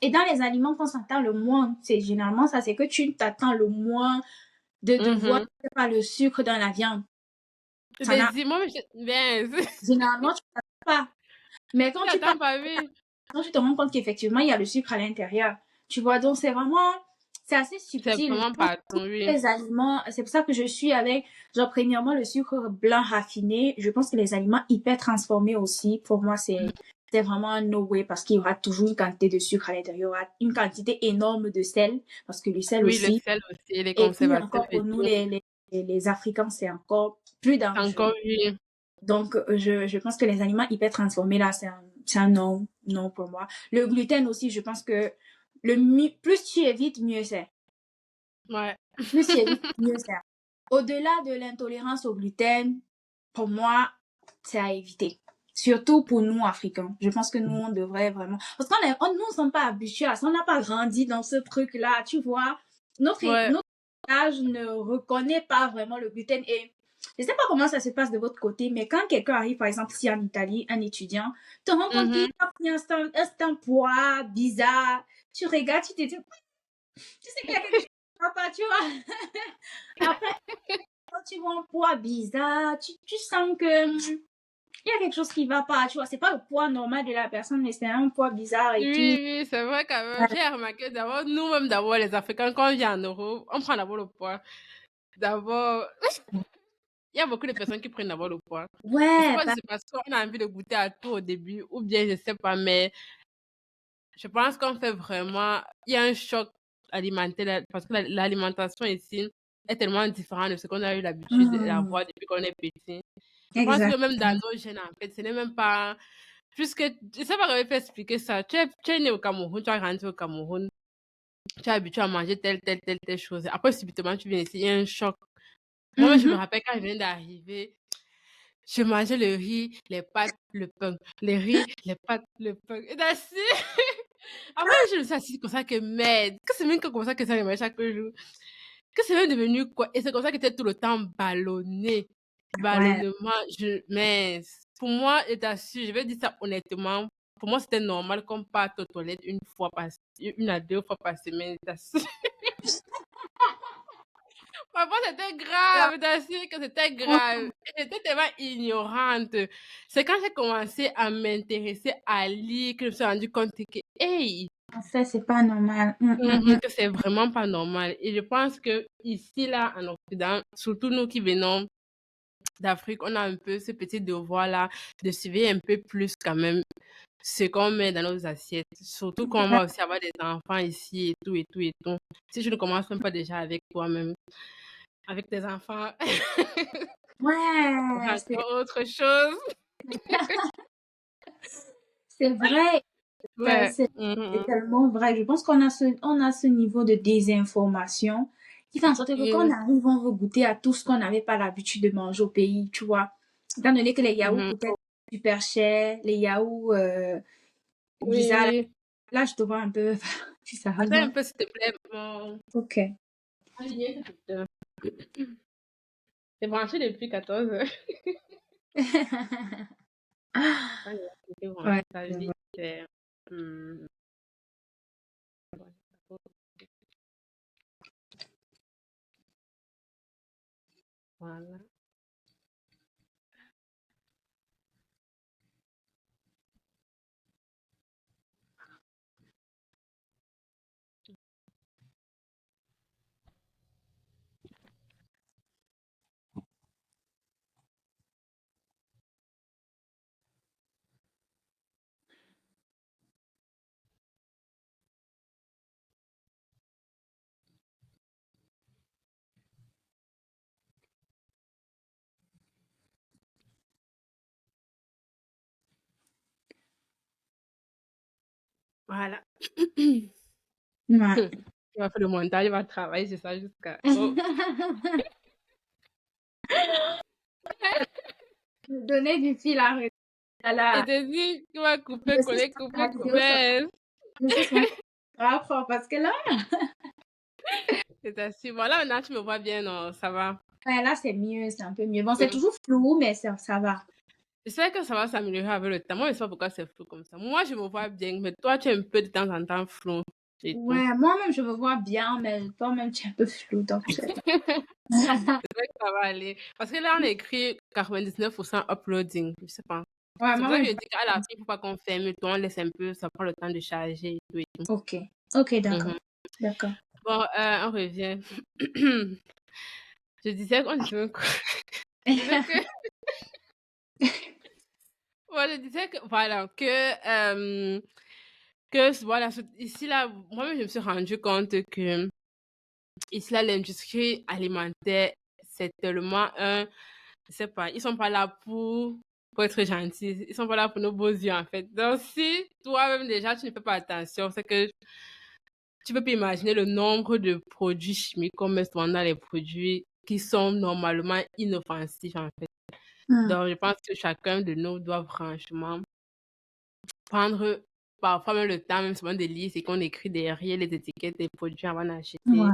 Et dans les aliments qu'on s'attend le moins, c'est généralement ça, c'est que tu t'attends le moins de voir mhm. je sais pas, le sucre dans la viande. Ça Mais n'a, dis-moi, bien, généralement, tu t'attends pas. Mais tu n'attends pas, oui. quand tu te rends compte qu'effectivement, il y a le sucre à l'intérieur. Tu vois, donc c'est vraiment, c'est assez C'est subtil. Je vraiment pense que partout, tous oui. les aliments, c'est pour ça que je suis avec, genre, premièrement, le sucre blanc raffiné. Je pense que les aliments hyper transformés aussi, pour moi, c'est vraiment un no way parce qu'il y aura toujours une quantité de sucre à l'intérieur. Il y aura une quantité énorme de sel parce que le sel Oui, le aussi. sel aussi, les Et puis conservateurs encore et pour nous, tout. les Africains, c'est encore plus C'est dangereux. encore, oui. Donc, je pense que les aliments hyper transformés, là, c'est un non, non pour moi. Le gluten aussi, je pense que plus tu évites, mieux c'est. Ouais. Plus tu évites, mieux c'est. Au-delà de l'intolérance au gluten, pour moi, c'est à éviter. Surtout pour nous, Africains. Je pense que nous, on devrait vraiment... Parce nous, ne sommes pas habitués à ça. On n'a pas grandi dans ce truc-là, tu vois. Ouais. Notre âge ne reconnaît pas vraiment le gluten. Et je ne sais pas comment ça se passe de votre côté, mais quand quelqu'un arrive, par exemple, ici en Italie, un étudiant, te rend compte qu'il Mhm. a pris un poids bizarre. Tu regardes, tu te dis, tu sais qu'il y a quelque chose qui va pas, tu vois. Après, quand tu vois un poids bizarre, tu sens que il y a quelque chose qui va pas, tu vois. C'est pas le poids normal de la personne, mais c'est un poids bizarre et puis. Oui, oui, c'est vrai quand même. J'ai remarqué d'abord, nous-mêmes d'abord, les Africains, quand on vient en Europe, on prend d'abord le poids. D'abord, il y a beaucoup de personnes qui prennent d'abord le poids. Je sais Ouais, pas si c'est parce qu'on a envie de goûter à tout au début, ou bien je sais pas, mais je pense qu'on fait vraiment, il y a un choc alimentaire parce que l'alimentation ici est tellement différente de ce qu'on a eu l'habitude hmm, d'avoir depuis qu'on est petit. Je pense que exact. même dans nos gènes, en fait, ce n'est même pas, puisque, je sais pas comment il faut expliquer ça. Tu es né au Cameroun, tu as grandi au Cameroun, tu es habitué à manger telle chose. Après, subitement, tu viens ici, il y a un choc. Moi, je me Mhm. rappelle quand je viens d'arriver, je mangeais le riz, les pâtes, le pain. Les riz, les pâtes, le pain. Et ainsi. Après, je me suis assise comme ça que merde. Que c'est même comme ça que ça me chaque jour. Que c'est même devenu quoi. Et c'est comme ça que j'étais tout le temps ballonné. Ouais, Ballonnement. Mais pour moi, je t'assure, je vais dire ça honnêtement. Pour moi, c'était normal qu'on parte aux toilettes une à deux fois par semaine. Je t'assure. Parfois, c'était grave, je t'assure que c'était grave. J'étais tellement ignorante. C'est quand j'ai commencé à m'intéresser à lire que je me suis rendu compte que, hey, en fait, c'est pas normal. que c'est vraiment pas normal. Et je pense que ici, là, en Occident, surtout nous qui venons d'Afrique, on a un peu ce petit devoir-là de suivre un peu plus quand même ce qu'on met dans nos assiettes. Surtout quand on va aussi avoir des enfants ici et tout et tout et tout. Si je ne commence même pas déjà avec toi-même, avec tes enfants, c'est Ouais, encore autre chose. c'est vrai. Ouais. C'est tellement vrai. Je pense on a ce niveau de désinformation qui fait en sorte que quand on Oui. arrive, on veut goûter à tout ce qu'on n'avait pas l'habitude de manger au pays, tu vois. Étant donné que les yaourts Mhm. coûtaient super cher, les yaourts Oui, bizarres, oui. là, je te vois un peu Attends bizarrement. un peu, s'il te plaît. Mon Ok. aligné, s'il te plaît. C'est branché depuis 14 heures. Quand il a été Ouais, branché, ça je vite vois. fait. Hmm, voilà. Voilà. Ouais. Il va faire le montage, il va travailler sur ça jusqu'à... Oh. Donner du fil à retordre à Et la... te dit, tu vas couper, Je suis coller, sûre que la couper, vidéo sera... couper. parce que là, C'est assis. Voilà, maintenant tu me vois bien, non, ça va. ouais, là c'est mieux, c'est un peu mieux. Bon, c'est Mm. toujours flou, mais ça va. Je sais que ça va s'améliorer avec le temps. Moi, je sais pas pourquoi c'est flou comme ça. Moi, je me vois bien, mais toi, tu es un peu de temps en temps flou. C'est tout. Ouais, moi-même je me vois bien, mais toi-même tu es un peu flou, donc je sais pas. C'est vrai que ça va aller. Parce que là, on a écrit 99% uploading. Je sais pas. Ouais, C'est pour ça que moi-même. je dis qu'à la fin, il faut pas qu'on ferme le temps, on laisse un peu, ça prend le temps de charger et tout et tout. Ok, ok, d'accord, Mhm. d'accord. Bon, on revient. Je disais qu'on disait quoi? Je disais que, ouais, je disais que, voilà, que voilà, ici, là, moi-même, je me suis rendu compte que ici, là, l'industrie alimentaire, c'est tellement un, je sais pas, ils sont pas là pour être gentils, ils sont pas là pour nos beaux yeux, en fait. Donc, si toi-même, déjà, tu ne fais pas attention, c'est que tu peux pas imaginer le nombre de produits chimiques qu'on met souvent dans les produits qui sont normalement inoffensifs, en fait. Hmm. Donc, je pense que chacun de nous doit franchement prendre parfois même le temps, même souvent de lire ce qu'on écrit derrière les étiquettes des produits avant d'acheter Ouais,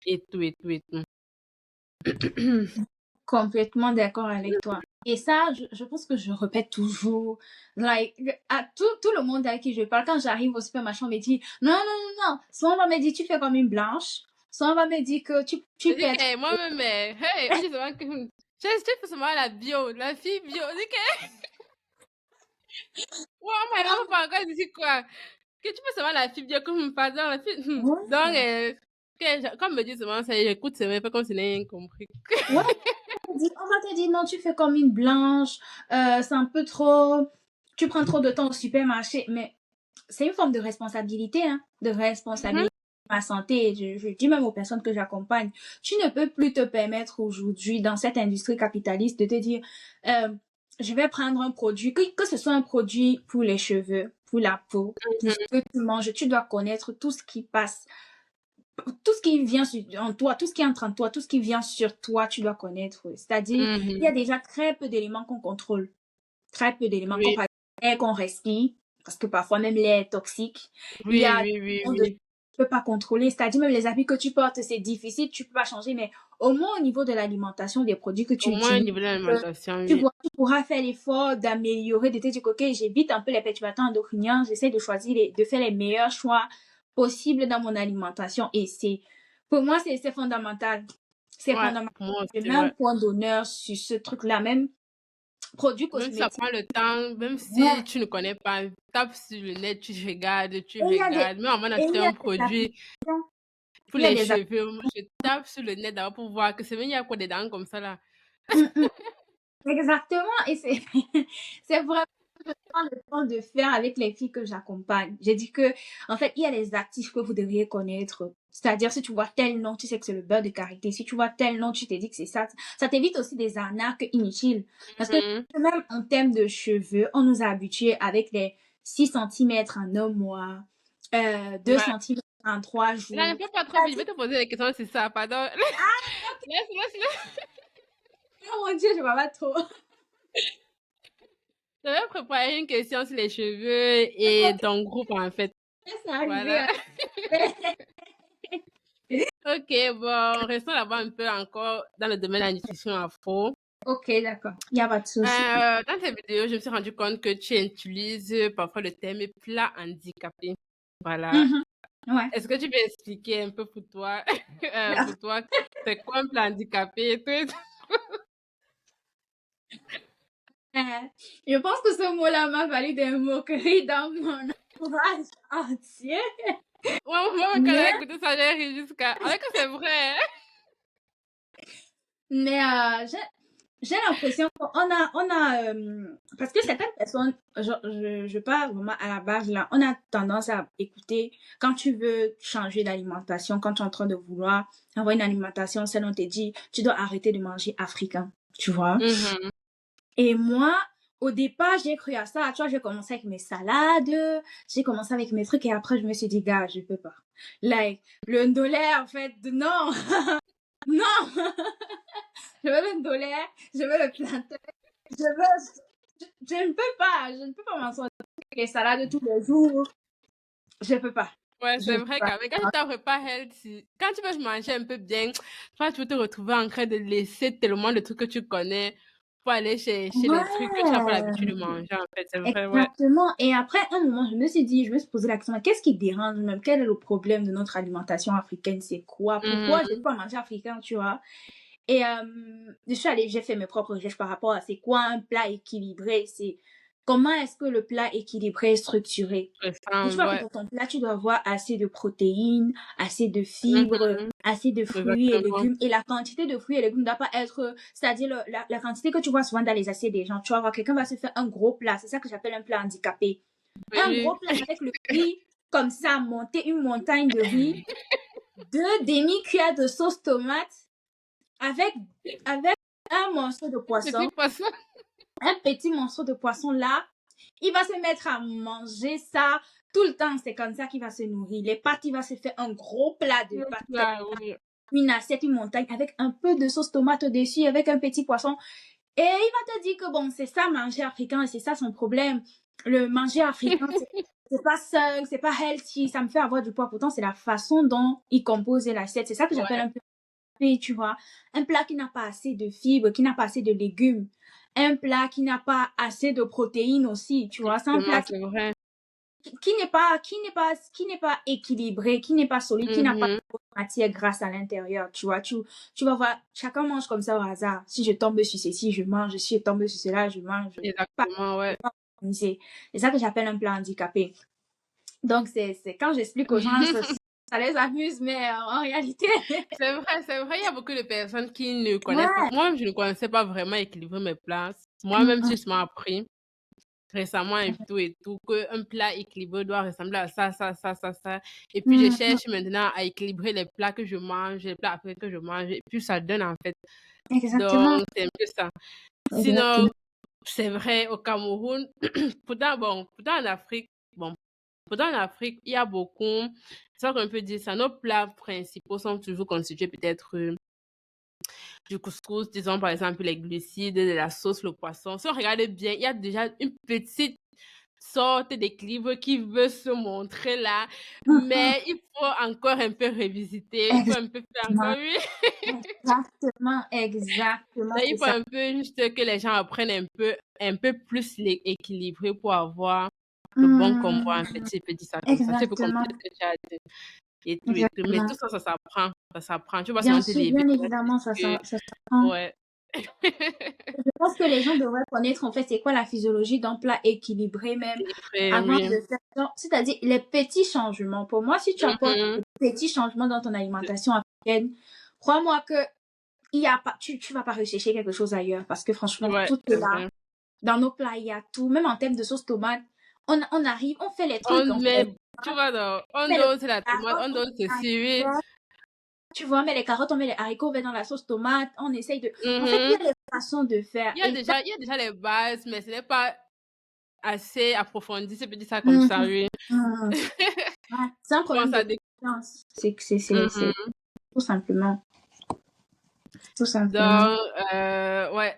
et tout, et tout, et tout. complètement d'accord avec toi. Et ça, je pense que je répète toujours, like, à tout le monde avec qui je parle, quand j'arrive au supermarché, on me dit, non, non, non, non, soit on va me dire, tu fais comme une blanche, soit on va me dire que Je tu dis peux être... que moi-même, hey, on dit souvent que je fais seulement la bio, la fille bio. Je dis que, ouais, on m'a pas encore dit quoi. Que tu fais seulement la fille bio comme pardon, la fille. Donc, Ouais, comme me dit souvent, ça, j'écoute, c'est vrai, pas comme si n'avais rien compris. ouais, on va te dire, non, tu fais comme une blanche, c'est un peu trop, tu prends trop de temps au supermarché, mais c'est une forme de responsabilité, hein, de Mhm, responsabilité pour ma santé. Je dis même aux personnes que j'accompagne, tu ne peux plus te permettre aujourd'hui, dans cette industrie capitaliste, de te dire, euh, je vais prendre un produit, que ce soit un produit pour les cheveux, pour la peau, pour ce mhm, que tu manges, tu dois connaître tout ce qui passe, tout ce qui vient en toi, tout ce qui entre en toi, tout ce qui vient sur toi, tu dois connaître. C'est-à-dire, il y a mhm. déjà très peu d'éléments qu'on contrôle, très peu d'éléments qu'on Oui, par exemple, l'air qu'on respire, parce que parfois même l'air est toxique. Il y oui, a oui, oui, de oui. tu peux pas contrôler, c'est-à-dire même les habits que tu portes, c'est difficile, tu peux pas changer, mais au moins au niveau de l'alimentation, des produits que tu Au moins au utilises, niveau de l'alimentation, tu oui. vois, tu pourras faire l'effort d'améliorer, de te dire, ok, j'évite un peu les perturbateurs endocriniens, j'essaie de choisir, de faire les meilleurs choix possibles dans mon alimentation. Et pour moi, c'est fondamental. C'est Ouais, fondamental. pour moi Je aussi, mets un ouais. point d'honneur sur ce truc-là, même produits Même si ça cosmétiques. prend le temps, même si Ouais. tu ne connais pas, tape sur le net, tu regardes, tu Et il y a des, regardes. Même avant et d'acheter il y a un des produit applications. pour Il y a les des cheveux, moi, je tape sur le net d'abord pour voir que c'est même il y a quoi dedans comme ça là. applications. Exactement. Et c'est vraiment prendre le temps de faire avec les filles que j'accompagne. J'ai dit que, en fait, il y a des actifs que vous devriez connaître. C'est-à-dire, si tu vois tel nom, tu sais que c'est le beurre de karité. Si tu vois tel nom, tu te dis que c'est ça. Ça t'évite aussi des arnaques inutiles. Parce que Mhm. même en termes de cheveux, on nous a habitués avec les 6 centimètres en un mois, 2 Ouais. centimètres en 3 Là, ne jours. fais pas trop vite, je C'est-à-dire, vais te poser des questions sur ça, pardon. Laisse. oh mon Dieu, je vais pas trop. Je vais préparer une question sur les cheveux et ton groupe en fait. C'est arrivé. Voilà. Ok, bon, restons là-bas un peu encore dans le domaine de la nutrition afro. Ok, d'accord. Il n'y a pas de souci. Dans tes vidéos, je me suis rendu compte que tu utilises parfois le terme plat handicapé. Voilà. Mhm. Ouais. Est-ce que tu peux expliquer un peu pour toi, c'est quoi un plat handicapé et tout et tout? Je pense que ce mot-là m'a valu des moqueries dans mon entourage entier. Moi, quand j'ai Mais, écouté ça, j'ai ri jusqu'à... Alors que c'est vrai, hein? mais j'ai l'impression parce que certaines personnes, je parle vraiment à la base là, on a tendance à écouter quand tu veux changer d'alimentation, quand tu es en train de vouloir avoir une alimentation, celle on te dit, tu dois arrêter de manger africain, tu vois. Mhm. Et moi, au départ, j'ai cru à ça. Tu vois, j'ai commencé avec mes salades, j'ai commencé avec mes trucs et après, je me suis dit, gars, je peux pas. Like, le ndolé, en fait, non, non, je veux le ndolé, je veux le plantain, je je ne peux pas m'en sortir avec les salades tous les jours. Je peux pas. Ouais, Je c'est peux vrai pas. qu'avec quand tu t'en pas healthy, quand tu veux manger un peu bien, toi, tu vas te retrouver en train de laisser tellement de trucs que tu connais pour aller chercher les trucs que tu n'as pas l'habitude de Ouais. manger, en fait. C'est vrai, ouais. Exactement. Et après, un moment, je me suis posé la question, qu'est-ce qui dérange même? Quel est le problème de notre alimentation africaine? C'est quoi? Pourquoi je ne Mhm. peux pas manger africain, tu vois? Et je suis allée, j'ai fait mes propres recherches par rapport à c'est quoi un plat équilibré? C'est comment est-ce que le plat équilibré est structuré? Je Et tu sens, vois que ouais. dans ton plat, tu dois avoir assez de protéines, assez de fibres, Mhm. assez de fruits et Exactement. légumes. Et la quantité de fruits et légumes ne doit pas être, c'est-à-dire la quantité que tu vois souvent dans les assiettes des gens. Tu vas voir, quelqu'un va se faire un gros plat. C'est ça que j'appelle un plat handicapé. Un gros Oui. plat avec le riz, comme ça, monter une montagne de riz, deux demi-cuillères de sauce tomate, avec, avec un morceau de Petit poisson, poisson. un petit morceau de poisson là, il va se mettre à manger ça tout le temps. C'est comme ça qu'il va se nourrir. Les pâtes, il va se faire un gros plat de pâtes, Là, oui. une assiette, une montagne avec un peu de sauce tomate au-dessus, avec un petit poisson. Et il va te dire que bon, c'est ça manger africain et c'est ça son problème. Le manger africain, c'est pas sain, c'est pas healthy, ça me fait avoir du poids. Pourtant, c'est la façon dont il compose l'assiette. C'est ça que j'appelle Ouais, un plat, tu vois. Un plat qui n'a pas assez de fibres, qui n'a pas assez de légumes. Un plat qui n'a pas assez de protéines aussi, tu vois. C'est un exactement, plat c'est vrai. qui n'est pas équilibré, qui n'est pas solide, qui n'a pas Mhm. de matière grasse à l'intérieur, tu vois. Tu vas voir, chacun mange comme ça au hasard. Si je tombe sur ceci, je mange. Si je tombe sur cela, je mange. Pas, Exactement, ouais. c'est ça que j'appelle un plat handicapé. Donc, c'est quand j'explique aux gens, ça les amuse, mais en réalité, C'est vrai, il y a beaucoup de personnes qui ne connaissent pas. ouais. Moi-même, je ne connaissais pas vraiment équilibrer mes plats. Moi-même, Mm, j'ai justement appris récemment et tout, qu'un plat équilibré doit ressembler à ça, ça, ça, ça, ça. Et puis, je mm, cherche maintenant à équilibrer les plats que je mange, les plats après que je mange. Et puis, ça donne en fait. exactement. Donc, c'est un peu ça. Sinon, Exactement. c'est vrai, au Cameroun, pourtant en Afrique, bon, pourtant en Afrique, il y a beaucoup, c'est ça qu'on peut dire ça, nos plats principaux sont toujours constitués peut-être du couscous, disons par exemple les glucides, de la sauce, le poisson. Si on regarde bien, il y a déjà une petite sorte d'équilibre qui veut se montrer là, Mm, mais il faut encore un peu revisiter, il faut un peu faire exactement. encore, oui. Exactement. Exactement. Là, il C'est faut ça. un peu juste que les gens apprennent un peu plus l'équilibrer pour avoir le bon combo, en fait, Mm, si je peux dire ça comme ça. C'est un peu comme exactement. ce que tu as dit et tout et tout. Mais tout Exactement. ça, ça s'apprend. Ça s'apprend. Tu vas Bien seulement te sûr, lever, bien tu vas évidemment, te ça s'apprend. ouais. Je pense que les gens devraient connaître en fait c'est quoi la physiologie d'un plat équilibré même Équilibré, avant oui. de faire c'est-à-dire les petits changements. Pour moi, si tu apportes Mhm. des petits changements dans ton alimentation africaine, crois-moi que il y a pas, tu vas pas rechercher quelque chose ailleurs parce que franchement, Ouais, tout est c'est là. vrai. Dans nos plats, il y a tout. Même en termes de sauce tomate, on arrive, on fait les trucs, On on fait met, les tu vois, donc, on on met les donne la tomate, carottes, on on met donne les ceci, oui. haricots, tu vois, on met les carottes, on met les haricots verts dans la sauce tomate, on essaye de... En fait, il Mhm. y a des façons de faire. Et Il y a déjà les bases, mais ce n'est pas assez approfondi, si je peux dire ça comme ça, Mhm, oui. mhm. Ouais, c'est un Bon, problème de ça dépend. confiance. C'est Mhm. tout simplement. Tout simplement. Donc, ouais,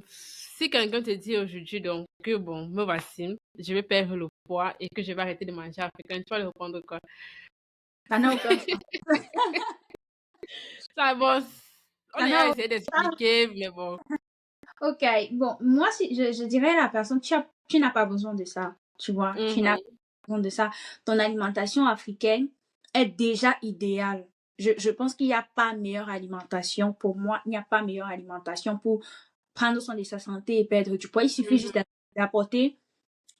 si quelqu'un te dit aujourd'hui donc que bon, me voici, je vais perdre le poids et que je vais arrêter de manger africain, tu vas lui répondre quoi? Ça n'a aucun sens. Ça, bon, on Ça a n'a déjà aucun essayé sens. d'expliquer, mais bon. Ok, bon, moi, si, je dirais à la personne, tu n'as pas besoin de ça. Tu vois, tu n'as pas Mhm. besoin de ça. Ton alimentation africaine est déjà idéale. Je pense qu'il n'y a pas meilleure alimentation. Pour moi, il n'y a pas meilleure alimentation pour prendre soin de sa santé et perdre du poids. Il suffit juste Mhm. d'apporter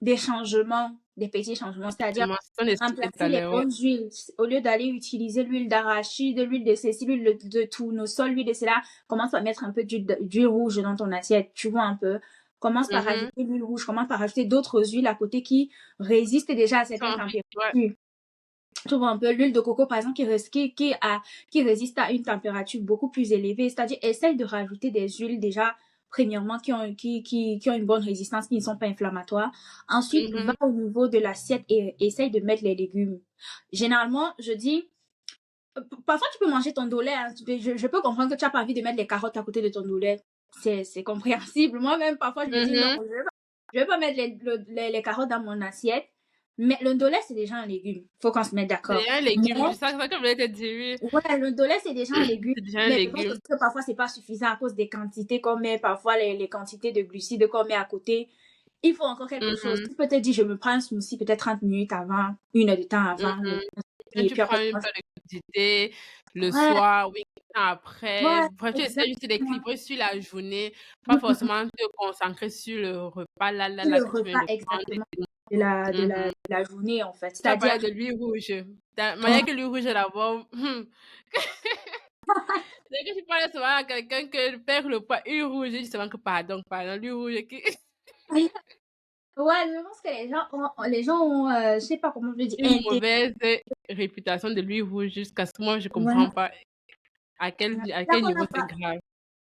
des changements, des petits changements, c'est-à-dire Exactement, c'est ce qu'on expliquait tout à remplacer les l'heure, ouais. bonnes huiles. Au lieu d'aller utiliser l'huile d'arachide, l'huile de cécile, l'huile de tournesol, l'huile de cela, commence à mettre un peu d'huile rouge dans ton assiette, tu vois un peu. Commence par Mhm. rajouter l'huile rouge, commence par rajouter d'autres huiles à côté qui résistent déjà à certaines Ouais. températures. Tu vois un peu l'huile de coco, par exemple, qui résiste à une température beaucoup plus élevée. C'est-à-dire, essaye de rajouter des huiles déjà premièrement, qui ont une bonne résistance, qui ne sont pas inflammatoires. Ensuite, va au niveau de l'assiette et essaye de mettre les légumes. Généralement, je dis, parfois tu peux manger ton doulet, hein. Je peux comprendre que tu n'as pas envie de mettre les carottes à côté de ton doulet. C'est compréhensible. Moi-même, parfois, je me dis non, je vais pas mettre les carottes dans mon assiette. Mais le ndolé, c'est déjà un légume. Faut qu'on se mette d'accord. C'est un légume. C'est ça que je voulais te dire. Ouais, le ndolé, c'est déjà un légume. C'est déjà un mais légume. Je pense que parfois, c'est pas suffisant à cause des quantités qu'on met, parfois les quantités de glucides qu'on met à côté. Il faut encore quelque chose. Tu peux te dire, je me prends un smoothie peut-être 30 minutes avant, 1 heure de temps avant. Et tu prends une fois de quantité le soir, oui, après. Bref, tu essaies juste d'équilibrer sur la journée. Pas forcément te concentrer sur le repas. Le repas, exactement. De la journée, en fait. Tu as parlé de l'huile rouge. Manière que l'huile rouge, d'abord. Dès que tu parles souvent à quelqu'un que perd le poids, l'huile rouge, je dis souvent que pardon, l'huile rouge. Ouais, je pense que les gens ont, je sais pas comment je le dis, une mauvaise réputation de l'huile rouge jusqu'à ce que moi, je comprends pas à quel niveau c'est grave.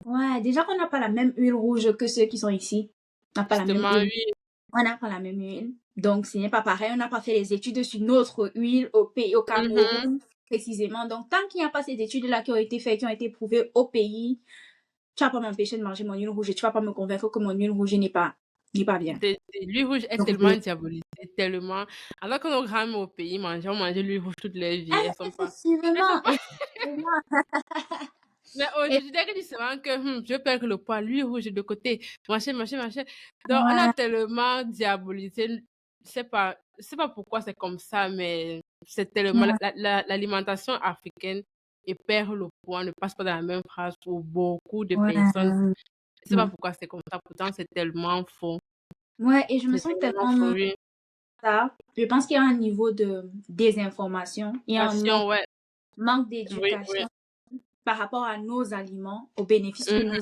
Ouais, déjà qu'on n'a pas la même huile rouge que ceux qui sont ici. On n'a pas la même huile. Oui. On n'a pas la même huile. Donc, ce n'est pas pareil. On n'a pas fait les études sur notre huile au pays, au Cameroun, précisément. Donc, tant qu'il n'y a pas ces études-là qui ont été faites, qui ont été prouvées au pays, tu vas pas m'empêcher de manger mon huile rouge et tu vas pas me convaincre que mon huile rouge n'est pas bien. L'huile rouge est tellement diabolisée, tellement. Alors que nos grands au pays on mangeait l'huile rouge toute leur vie. Elles sont pas. Mais aujourd'hui, dès que tu sais que je perds le poids, l'huile rouge de côté, machin. Donc, on a tellement diabolisé. C'est pas pourquoi c'est comme ça, mais c'est tellement. L'alimentation africaine et perd le poids ne passe pas dans la même phrase pour beaucoup de personnes. Je sais pas pourquoi c'est comme ça, pourtant c'est tellement faux. Ouais, et je me sens tellement ça. Je pense qu'il y a un niveau de désinformation. Il y a un manque d'éducation par rapport à nos aliments, aux bénéfices que nous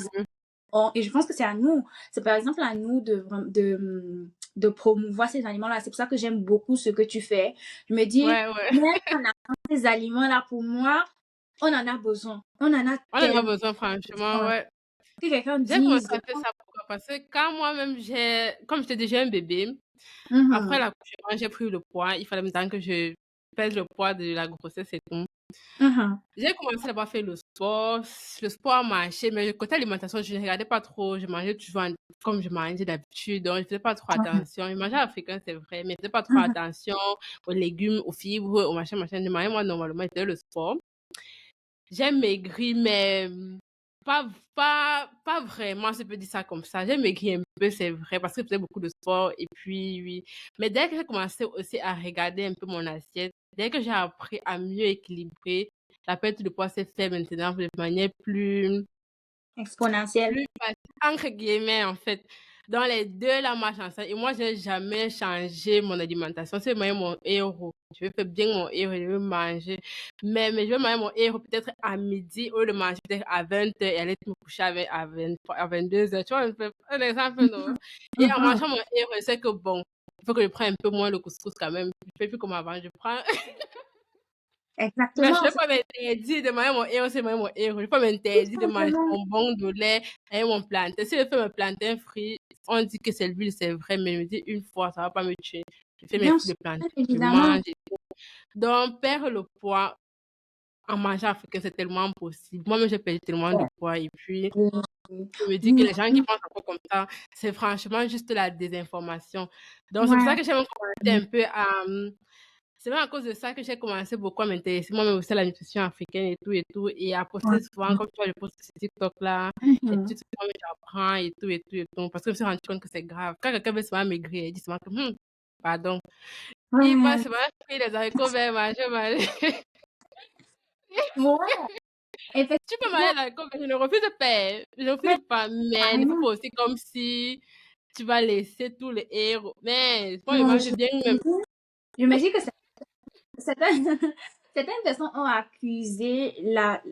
avons. Et je pense que c'est à nous, c'est par exemple à nous de promouvoir ces aliments-là. C'est pour ça que j'aime beaucoup ce que tu fais. Je me dis, ces aliments-là, pour moi, on en a besoin. On en a besoin, franchement, ouais. Que quelqu'un dise. J'ai commencé à faire ça pourquoi? Parce que quand moi-même, comme j'étais déjà un bébé, après l'accouchement, j'ai pris le poids. Il fallait maintenant que je pèse le poids de la grossesse et tout. J'ai commencé à faire le sport marché, mais côté alimentation, je ne regardais pas trop. Je mangeais toujours comme je mangeais d'habitude, donc je ne faisais pas trop attention. Je mangeais africain, c'est vrai, mais je ne faisais pas trop attention aux légumes, aux fibres, au machin. Je mangeais moi normalement, c'était le sport. J'ai maigri, mais pas vraiment, je peux dire ça comme ça. J'ai maigri un peu, c'est vrai, parce que je faisais beaucoup de sport. Et puis, oui. Mais dès que j'ai commencé aussi à regarder un peu mon assiette, dès que j'ai appris à mieux équilibrer, la perte de poids s'est faite maintenant de manière plus exponentielle. Plus facile, entre guillemets, en fait. Dans les deux, la marche ensemble. Et moi, je n'ai jamais changé mon alimentation. C'est mon héros. Je vais faire bien mon héros, je vais manger. Mais je vais manger mon héros peut-être à midi, au lieu de manger peut-être à 20h et aller me coucher à 22h. Tu vois, un exemple, non? Et en mangeant mon héros, je sais que bon, il faut que je prenne un peu moins le couscous quand même. Je ne fais plus comme avant, je prends. Exactement. Mais je ne vais pas m'interdire de manger mon héros, c'est manger mon héros. Je ne vais pas m'interdire de manger mon bon de lait et mon plantain. Si je fais mon plantain frit, on dit que c'est l'huile, c'est vrai, mais je me dis une fois, ça ne va pas me tuer. Je fais mes fruits de plantain, je mange et tout. Donc, perdre le poids en mangeant africain, c'est tellement possible. Moi-même, j'ai perdu tellement de poids et puis je me dis que les gens qui pensent encore comme ça, c'est franchement juste la désinformation. Donc, c'est pour ça que j'ai commencé un peu à... C'est même à cause de ça que j'ai commencé beaucoup à m'intéresser moi-même aussi à la nutrition africaine et tout, et à poster souvent, comme tu vois, je poste sur TikTok-là, et puis souvent, j'apprends et tout, parce que je me suis rendu compte que c'est grave. Quand quelqu'un veut souvent maigrir, il dit souvent que, pardon, il va souvent faire des haricots verts, manger. Tu peux manger les haricots verts, je ne refuse pas, mais il ne faut pas aussi comme si tu vas laisser tous les héros. Mais moi, je mange bien même. Je me dis que certaines personnes ont accusé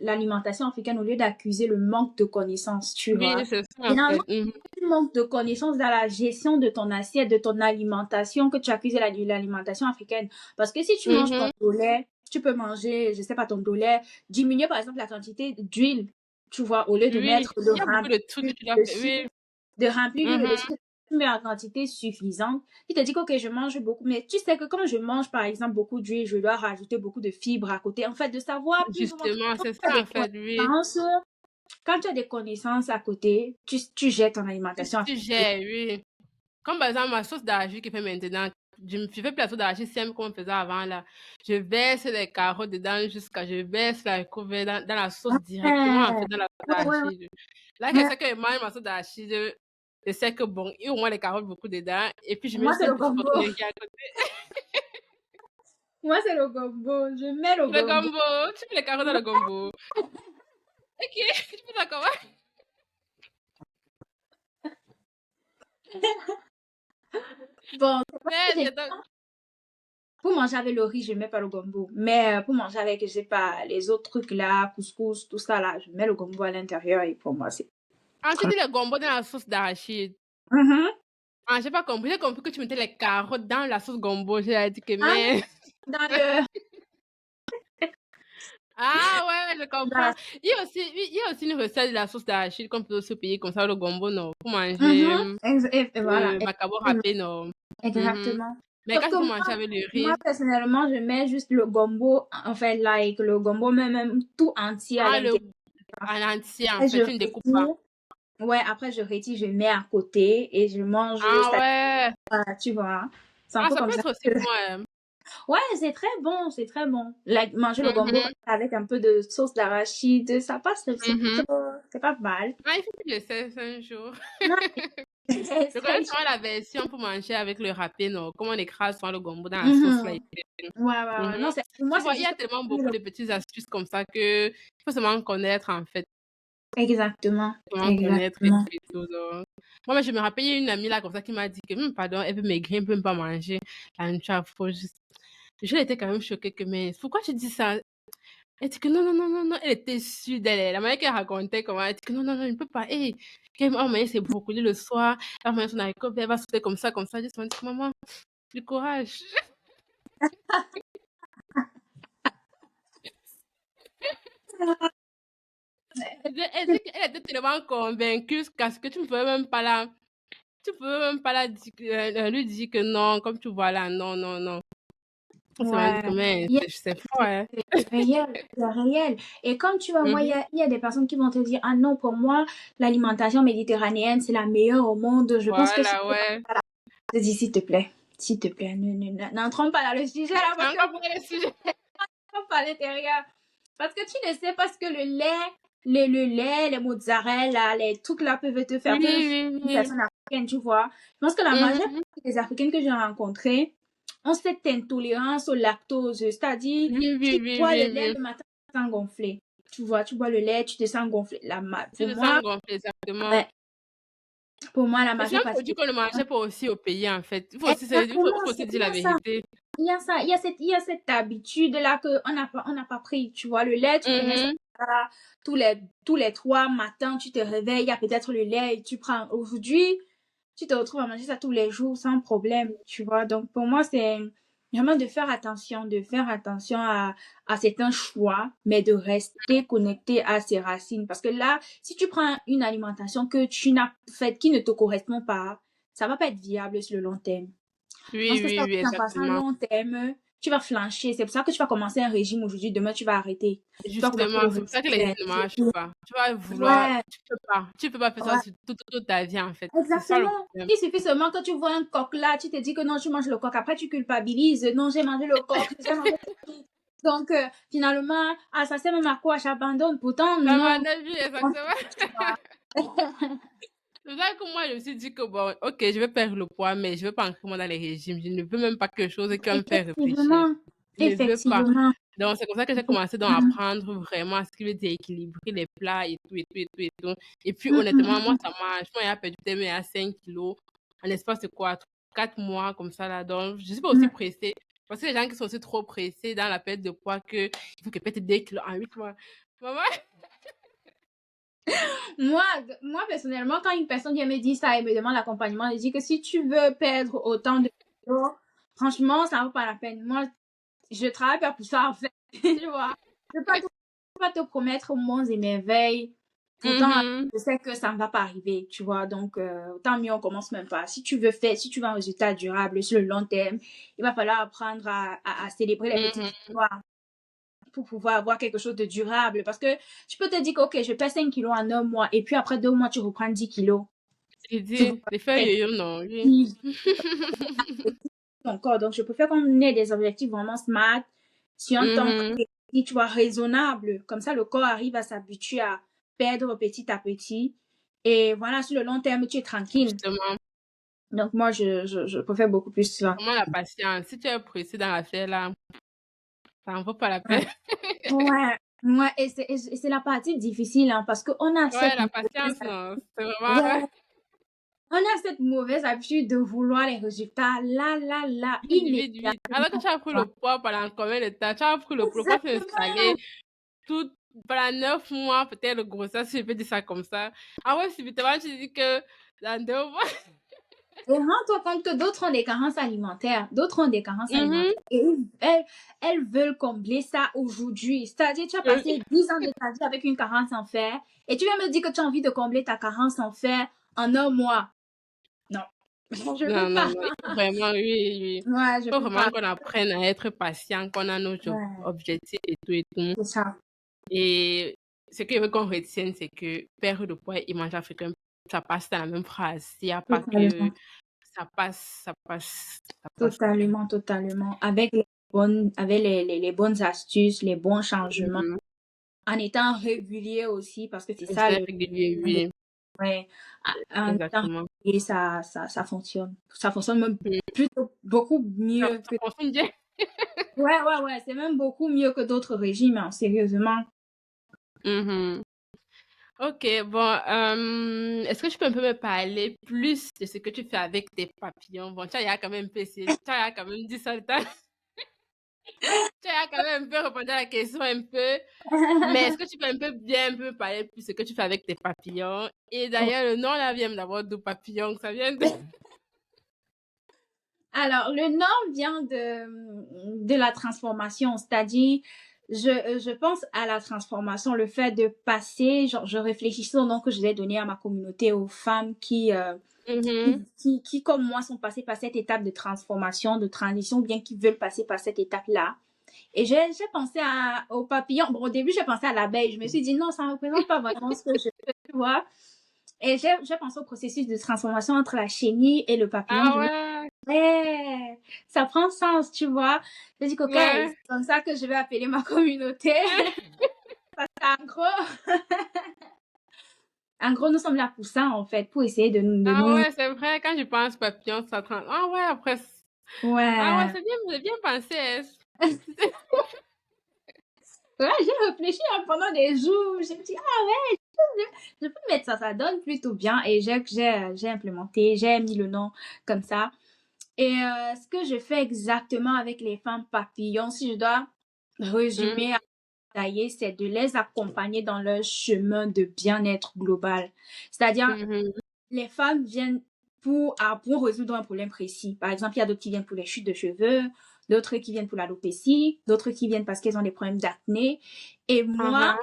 l'alimentation africaine au lieu d'accuser le manque de connaissances, tu vois. Oui, c'est ça, en fait. Le manque de connaissances dans la gestion de ton assiette, de ton alimentation, que tu accuses l'alimentation africaine. Parce que si tu manges ton poulet, tu peux manger, je sais pas, ton poulet, diminuer par exemple la quantité d'huile, tu vois, au lieu de mettre il y a beaucoup de trucs que tu dois faire. de remplir le Mhm. si tu mets en quantité suffisante, tu te dis que, ok, je mange beaucoup, mais tu sais que quand je mange, par exemple, beaucoup d'huile, je dois rajouter beaucoup de fibres à côté. En fait, de savoir plus ou moins, Justement, quand c'est tu as ça des en fait, oui. connaissances, quand tu as des connaissances à côté, tu jettes ton alimentation. Tu gères, oui. Comme par exemple ma sauce d'arachide que je fais maintenant, je fais plus la sauce d'arachide simple comme on faisait avant là. Je verse les carottes dedans jusqu'à je verse la couvert dans la sauce directement en Ouais, fait dans la sauce ouais, ouais, ouais. d'arachide. Là, que Mais c'est que je mange ma sauce d'arachide, je sais que bon, il y a au moins les carottes beaucoup dedans et puis je mets moi, juste c'est un le petit gombo. oignon qui est à côté. Moi, c'est le gombo. Je mets le Le gombo. gombo, tu mets les carottes dans le gombo. Ok, tu peux ça comment? Bon, c'est pas que Mais j'ai pour manger avec le riz, je mets pas le gombo. Mais pour manger avec, je sais pas, les autres trucs là, couscous, tout ça là, je mets le gombo à l'intérieur et pour moi, c'est ah, tu tranquille. dis le gombo dans la sauce d'arachide. Mhm. Ah, j'ai pas compris. J'ai compris que tu mettais les carottes dans la sauce gombo. J'ai dit que Ah non, mais. dans le, Ah ouais, je dans la, comprends. Il y a aussi une recette de la sauce d'arachide qu'on peut aussi payer comme ça, le gombo, non? Pour manger mhm. Et voilà, le macaron râpé, non? Mhm. exactement. Mais Sauf quand que c'est pour manger avec le moi, riz, personnellement, je mets juste le gombo, en fait, like, le gombo même tout entier à ah, le l'intérieur. en entier, en Après, je fait, tu ne découpes pas. retire. Ouais, après, je retire, je mets à côté et je mange Ah juste ouais. tu vois. C'est un Ah, peu ça comme peut ça. être aussi bon. Ouais, c'est très bon, c'est très bon. Like, manger le gombo Mhm, avec un peu de sauce d'arachide, ça passe, mhm. c'est pas mal. Ah, il faut que j'essaie ça un jour. Non, Je connais essaye. seulement la version pour manger avec le râpé, non? Comment on écrase souvent le gombo dans la sauce là. Mhm. Ouais, ouais, ouais. Mhm. Non, pour moi, Tu c'est vois, il y juste a tellement le- beaucoup de petites astuces comme ça que il faut seulement connaître en fait, exactement, seulement connaître et exactement. tout et tout. Donc. Moi, je me rappelle, il y a une amie là comme ça qui m'a dit que, pardon, elle peut maigrir, elle peut même pas manger la nourriture. Faut juste... Je l'étais quand même choquée que, mais pourquoi tu dis ça? Elle dit que non, non, non, non, non, elle était sûre d'elle. La manière qu'elle racontait comment, elle dit que non, non, non, il ne peut pas. Hey, qu'elle va manger ses brocolis le soir, elle va manger son haricot, elle va sauter comme ça, comme ça. Je me dis, maman, du courage. Elle dit qu'elle était tellement convaincue qu'à ce que tu ne pouvais même pas la, tu pouvais même pas lui dire que non, comme tu vois là, non, non, non. On s'est même dit que, Ouais. mais Il y a- c'est fort, hein. C'est réel, c'est réel. Et comme tu vas voir, Mhm. il y a des personnes qui vont te dire, ah non, pour moi, l'alimentation méditerranéenne, c'est la meilleure au monde. Je pense que c'est Voilà, ouais. Je dis, s'il te plaît, n'entrons pas dans le sujet là, C'est parce que encore pour le sujet. pas à l'intérieur. Parce que tu ne sais pas ce que le lait, les mozzarella, les trucs là Oui, peuvent faire oui, une oui. personne africaine, tu vois. Je pense que la majeure Mhm. partie des Africaines que j'ai rencontrées ont cette intolérance au lactose. C'est-à-dire, Oui, oui, tu oui, bois le oui, lait oui. le matin, tu te sens gonflé. Tu bois le lait, tu te sens gonflé. Tu te sens gonflé, exactement. Ouais, pour moi, la Et c'est majeure un partie produit des qu'on ne mangeait pas aussi au pays, en fait. exactement, Il faut aussi dire il y la a ça. vérité. Il y a ça, il y a cette habitude-là on n'a pas pris. Tu vois, le lait, tu prenais ça Mhm. tous les 3 matins, tu te réveilles, il y a peut-être le lait et tu prends. Aujourd'hui, tu te retrouves à manger ça tous les jours sans problème, tu vois. Donc, pour moi, c'est vraiment de faire attention à certains choix, mais de rester connecté à ses racines. Parce que là, si tu prends une alimentation que tu n'as faite, qui ne te correspond pas, ça va pas être viable sur le long terme. Je Oui, pense que ça oui, oui, aussi, en passant exactement. long terme, tu vas flancher. C'est pour ça que tu vas commencer un régime aujourd'hui, demain tu vas arrêter. Tu vas commencer Justement, le c'est pour régime. ça que les rides ne marchent pas. Tu vas vouloir, Ouais, tu peux pas. Tu peux pas faire ça ouais, sur toute ta vie, en fait. C'est ça le exactement. problème. Il suffit seulement que tu vois un coq là, tu te dis que non, tu manges le coq. Après, tu culpabilises. Non, j'ai mangé le coq. J'ai mangé le coq. Donc, finalement, ah, ça sert même à quoi? J'abandonne. Pourtant, Ça m'a non. vu, exactement. C'est ça que moi, je me suis dit que bon, ok, je vais perdre le poids, mais je veux pas entrer moi dans les régimes. Je ne veux même pas quelque chose qui va me faire réfléchir. Effectivement. Je ne veux pas. Effectivement. Donc, c'est comme ça que j'ai commencé donc, à Effectivement. apprendre vraiment ce qui veut dire équilibrer les plats et tout, et tout, et tout, et tout. Et puis, Hum, hum, honnêtement, moi, hum, ça marche. Moi, j'ai perdu peut-être mais à 5 kilos en espace de quoi? 4 mois, comme ça, là. Donc, je suis pas aussi hum. pressée. Parce que les gens qui sont aussi trop pressés dans la perte de poids que il faut que pète 2 kilos en 8 mois. Maman, Moi, moi, personnellement, quand une personne vient me dire ça et me demande l'accompagnement, je dis que si tu veux perdre autant de kilos, franchement, ça ne vaut pas la peine. Moi, je travaille pas pour ça, en fait. Tu vois. Je ne peux pas te promettre monts et merveilles. Pourtant, Mhm. je sais que ça ne va pas arriver, tu vois. Donc, tant mieux, on commence même pas. Si tu veux un résultat durable sur le long terme, il va falloir apprendre à célébrer les petites Mhm. victoires pour pouvoir avoir quelque chose de durable. Parce que tu peux te dire que, OK, je perds 5 kilos en un mois et puis après 2 mois, tu reprends 10 kilos. J'ai Tu peux dit, pas l'effet faire yo-yo, non, oui. ton corps. Donc, je préfère qu'on ait des objectifs vraiment smart sur un temps Mhm. précis, tu vois, raisonnable. Comme ça, le corps arrive à s'habituer à perdre petit à petit. Et voilà, sur le long terme, tu es tranquille. Justement, Donc, moi, je préfère beaucoup plus ça. vraiment la patience. Si tu es pressé dans l'affaire là, ça en vaut pas la peine. Ouais, ouais, et c'est la partie difficile, hein, parce qu'on a Ouais, cette la mauvaise, patience, non. C'est vraiment ouais, on a cette mauvaise habitude de vouloir les résultats là, vite, vite, vite. Alors que immédiatement. tu as pris le poids pendant combien de temps? Tu as pris le poids s'est installé Exactement. tout pendant 9 mois, peut-être le grossesse, si je peux dire ça comme ça. Ah ouais, subitement, tu dis que dans 2 mois. Et rends-toi compte que d'autres ont des carences alimentaires. D'autres ont des carences Mhm. alimentaires. Et elles veulent combler ça aujourd'hui. C'est-à-dire, tu as passé 10 ans de ta vie avec une carence en fer et tu viens me dire que tu as envie de combler ta carence en fer en un mois. Non, je Non, peux non, pas. non. Il faut vraiment, oui, oui. Ouais, je Il faut peux pas. vraiment qu'on apprenne à être patient, qu'on a nos Ouais, objectifs et tout et tout. c'est ça. Et ce que je veux qu'on retienne, c'est que perdre de poids et manger africain, ça passe dans la même phrase. Il n'y a pas que Totalement. ça passe, ça passe, ça passe. Totalement. Avec les bonnes astuces, les bons changements, Mhm. en étant régulier aussi, parce que c'est ça C'est le, régulier, oui, ouais, en étant exactement. régulier, ça fonctionne. Ça fonctionne même Mhm. plutôt beaucoup Ça, mieux ça que, fonctionne bien. ouais, c'est même beaucoup mieux que d'autres régimes, hein, sérieusement. Mhm. Ok, bon, est-ce que tu peux un peu me parler plus de ce que tu fais avec tes papillons? Bon, tu as quand même essayé, tu as quand même dit ça, tu as quand même un peu répondu à la question un peu, mais est-ce que tu peux un peu bien un peu me parler plus de ce que tu fais avec tes papillons? Et d'ailleurs, le nom là vient d'avoir deux papillons, ça vient de... Alors, le nom vient de la transformation, c'est-à-dire, je pense à la transformation, le fait de passer, genre, je réfléchissais au nom que je vais donner à ma communauté, aux femmes Mhm. qui, comme moi, sont passées par cette étape de transformation, de transition, ou bien qui veulent passer par cette étape-là. Et j'ai pensé au papillon. Bon, au début, j'ai pensé à l'abeille. Je me suis dit, non, ça ne représente pas vraiment ce que je fais, tu vois. Et j'ai pensé au processus de transformation entre la chenille et le papillon. Ah Je me ouais, ouais, ça prend sens, tu vois. Je dis, OK, ouais. c'est comme ça que je vais appeler ma communauté. En gros, en gros, nous sommes là pour ça, en fait, pour essayer de Ah nous... ouais, c'est vrai, quand je pense papillon, ça trans... Ah ouais, après... Ah ouais, Ouais. c'est bien pensé. Hein. Ouais, j'ai réfléchi hein, pendant des jours. J'ai dit, ah ouais, je peux mettre ça, ça donne plutôt bien. Et j'ai implémenté, j'ai mis le nom comme ça. Et ce que je fais exactement avec les femmes papillons, si je dois résumer à Mhm. détailler, c'est de les accompagner dans leur chemin de bien-être global. C'est-à-dire, Mhm. les femmes viennent pour résoudre un problème précis. Par exemple, il y a d'autres qui viennent pour les chutes de cheveux, d'autres qui viennent pour l'alopécie, d'autres qui viennent parce qu'elles ont des problèmes d'acné. Et moi, Ah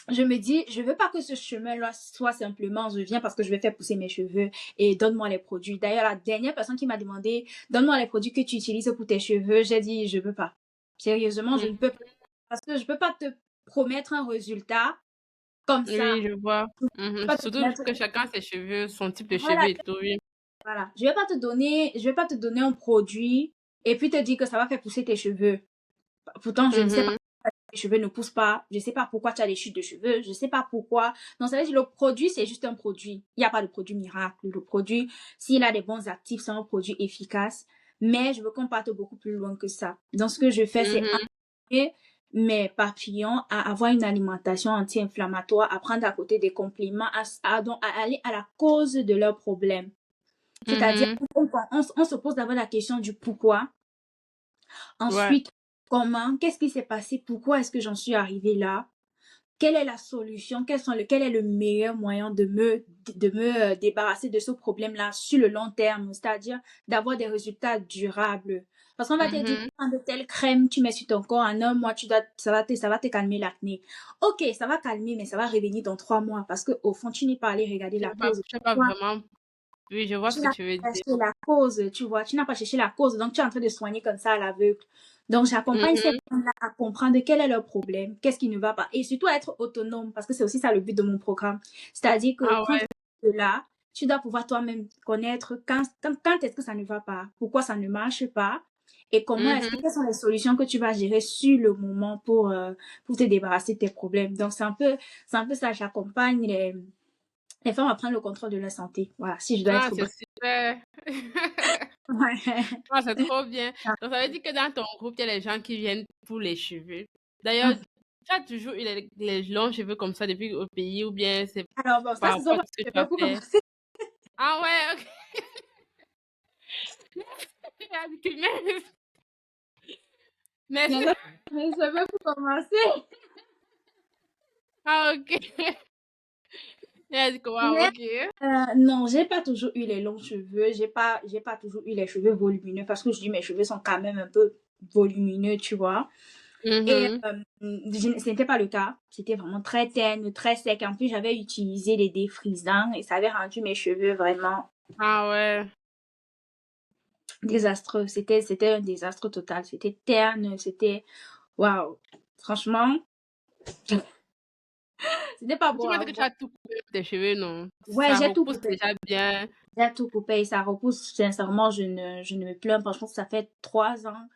je me dis, je veux pas que ce chemin-là soit simplement, je viens parce que je vais faire pousser mes cheveux et donne-moi les produits. D'ailleurs, la dernière personne qui m'a demandé, donne-moi les produits que tu utilises pour tes cheveux, j'ai dit, je peux pas. Sérieusement, je ne mhm. peux pas. Parce que je peux pas te promettre un résultat comme ça. Oui, je vois. Je peux Mhm. pas te Surtout promettre, que chacun a ses cheveux, son type de cheveux voilà, et tout, oui. voilà. Je vais pas te donner un produit et puis te dire que ça va faire pousser tes cheveux. Pourtant, je ne sais pas Mhm. pourquoi tes cheveux ne poussent pas. Je ne sais pas pourquoi tu as des chutes de cheveux. Je ne sais pas pourquoi. Donc, ça veut dire que le produit, c'est juste un produit. Il n'y a pas de produit miracle. Le produit, s'il a des bons actifs, c'est un produit efficace. Mais je veux qu'on parte beaucoup plus loin que ça. Donc, ce que je fais, c'est Mhm. amener mes papillons à avoir une alimentation anti-inflammatoire, à prendre à côté des compléments, donc à aller à la cause de leurs problèmes. C'est-à-dire, Mhm. on se pose d'abord la question du pourquoi. Ouais. Ensuite, comment, qu'est-ce qui s'est passé, pourquoi est-ce que j'en suis arrivée là? quelle est la solution, quel est le meilleur moyen de me débarrasser de ce problème-là sur le long terme, c'est-à-dire d'avoir des résultats durables. Parce qu'on va te dire, Mhm. prends de telle crème, tu mets sur ton corps, en un mois, ça va te calmer l'acné. Ok, ça va calmer, mais ça va revenir dans 3 mois parce que au fond, tu n'es pas allé regarder la cause. Je sais pas vraiment. Oui, je vois Tu ce que n'as tu veux pas dire. cherché la cause, tu vois, tu n'as pas cherché la cause, donc tu es en train de soigner comme ça à l'aveugle. Donc, j'accompagne ces Mhm. femmes-là à comprendre quel est leur problème, qu'est-ce qui ne va pas, et surtout à être autonome, parce que c'est aussi ça le but de mon programme. C'est-à-dire que Ah quand tu ouais. es là, tu dois pouvoir toi-même connaître quand est-ce que ça ne va pas, pourquoi ça ne marche pas, et Mhm. quelles sont les solutions que tu vas gérer sur le moment pour te débarrasser de tes problèmes. Donc, c'est un peu ça, j'accompagne les femmes à prendre le contrôle de leur santé. Voilà, si je dois Ah, être c'est bref. super. Ouais. Ah, c'est trop bien. Donc, ça veut dire que dans ton groupe, il y a les gens qui viennent pour les cheveux. D'ailleurs, tu as toujours eu les longs cheveux comme ça depuis au pays ou bien c'est Alors bon, ça, par ce rapport sont à pas tout ce que tu les as cheveux pour fait? commencer. Ah ouais, ok. Merci. Mais Merci. ça, mes cheveux pour commencer. Ah, ok. Elle a dit que Mais wow, ok. non, j'ai pas toujours eu les longs cheveux. J'ai pas toujours eu les cheveux volumineux parce que je dis mes cheveux sont quand même un peu volumineux, tu vois. Et Mhm. ce n'était pas le cas. C'était vraiment très terne, très sec. En plus, j'avais utilisé des défrisants et ça avait rendu mes cheveux vraiment Ah ouais. désastreux. C'était un désastre total. C'était terne, c'était waouh. Franchement, c'était pas Tu beau m'as à dit que tu voir. as tout coupé tes cheveux, non? Ouais, Ça j'ai tout repousse coupé. déjà bien. J'ai tout coupé et ça repousse. Sincèrement, je ne me plains pas. Je pense que ça fait 3 ans,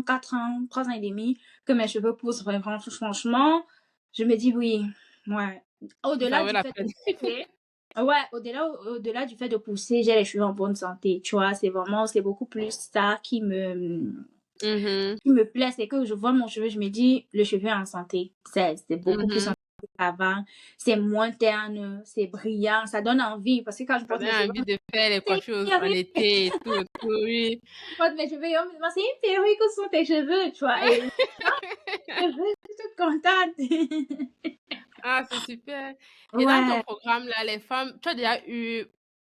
4 ans, 3 ans et demi que mes cheveux poussent vraiment. Franchement, je me dis oui, ouais. Ça Au-delà vaut du la fait de peine. pousser, ouais, au-delà du fait de pousser, j'ai les cheveux en bonne santé. Tu vois, c'est beaucoup plus ça Mhm. qui me plaît. C'est que je vois mon cheveu, je me dis, le cheveu est en santé. C'est beaucoup plus en Mhm. santé qu'avant. C'est moins terne, c'est brillant. Ça donne envie parce que quand je Ça porte mes donne cheveux, envie de faire les c'est coiffures une en perruque. été et tout, tout, oui. Je porte mes cheveux et on me demande, c'est une perruque où sont tes cheveux, tu vois. Et je suis toute contente. Ah, c'est super. Et dans ton Ouais. programme, là, les femmes, tu as déjà eu,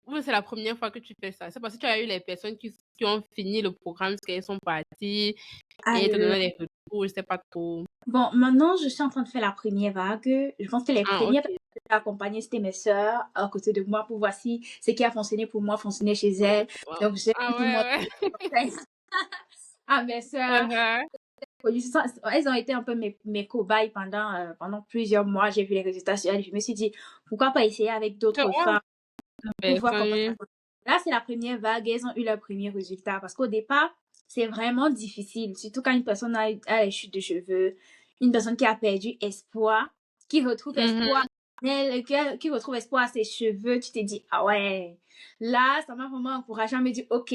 ou c'est la première fois que tu fais ça? C'est parce que tu as eu les personnes qui ont fini le programme, parce qu'elles sont parties et te Alors, donnaient des retours, je sais pas trop. bon, maintenant, je suis en train de faire la première vague. Je pense que les Ah, premières ok. personnes que j'ai accompagnées, c'était mes sœurs à côté de moi pour voir si ce qui a fonctionné pour moi fonctionnait chez elles. Wow. Donc, j'ai Ah, plus ou moins ouais, ouais. conseils à mes sœurs. Uh-huh. Elles ont été un peu mes cobayes pendant plusieurs mois. J'ai vu les résultats sur elles. Je me suis dit, pourquoi pas essayer avec d'autres Ouais, femmes pour voir personne, comment ça oui. fonctionne. Là, c'est la première vague. Elles ont eu leur premier résultat. Parce qu'au départ, c'est vraiment difficile. Surtout quand une personne a les chutes de cheveux, une personne qui a perdu espoir, qui retrouve espoir Mhm. en elle, qui retrouve espoir à ses cheveux. Tu te dis, ah ouais. Là, ça m'a vraiment encouragée à me dire, OK.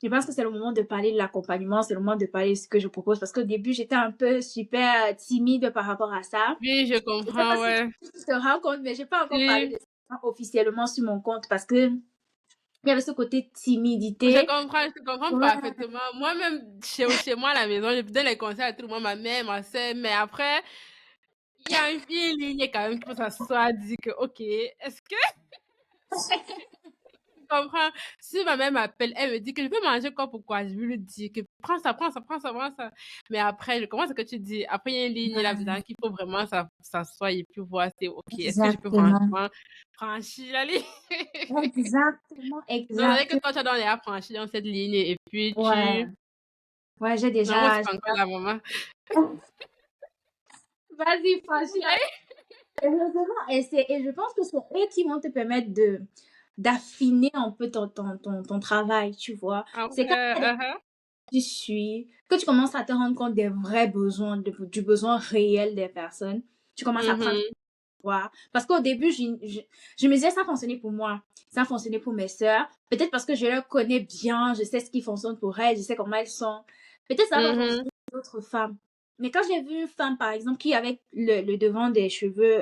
Je pense que c'est le moment de parler de l'accompagnement, c'est le moment de parler de ce que je propose. Parce qu'au début, j'étais un peu super timide par rapport à ça. Oui, je Je sais pas comprends, si ouais. tu te rends compte, mais j'ai pas encore parlé Si, de ça officiellement sur mon compte parce que il y avait ce côté timidité. je comprends Ouais, parfaitement. Moi-même, chez moi à la maison, je donne les conseils à tout le monde, ma mère, ma soeur, mais après, il y a une ligne quand même qui faut s'asseoir, dire que, OK, est-ce que tu comprends? Si ma mère m'appelle, elle me dit que je peux manger quoi, pourquoi? Je lui dis que prends ça, prends ça, prends ça, prends ça. Mais après, je comprends ce que tu dis. Après, il y a une ligne là-dedans qu'il faut vraiment s'asseoir et puis voir, c'est OK, est-ce que je peux exactement. franchement franchir la ligne? Exactement, Donc, c'est vrai que exactement. toi, tu as dans les à franchir dans cette ligne et puis Ouais, ouais, non, moi, c'est pas encore la maman. vas-y, franchis la. Exactement. Et je pense que c'est eux qui vont te permettre d'affiner un peu ton travail, tu vois. Ah C'est quand ouais, uh-huh. tu suis, que tu commences à te rendre compte des vrais besoins, du besoin réel des personnes. Tu commences à prendre Mhm, voir. Parce qu'au début, je me disais, ça fonctionnait pour moi. Ça fonctionnait pour mes sœurs. Peut-être parce que je les connais bien, je sais ce qui fonctionne pour elles, je sais comment elles sont. Peut-être ça va mhm. fonctionner pour d'autres femmes. Mais quand j'ai vu une femme, par exemple, qui avait le devant des cheveux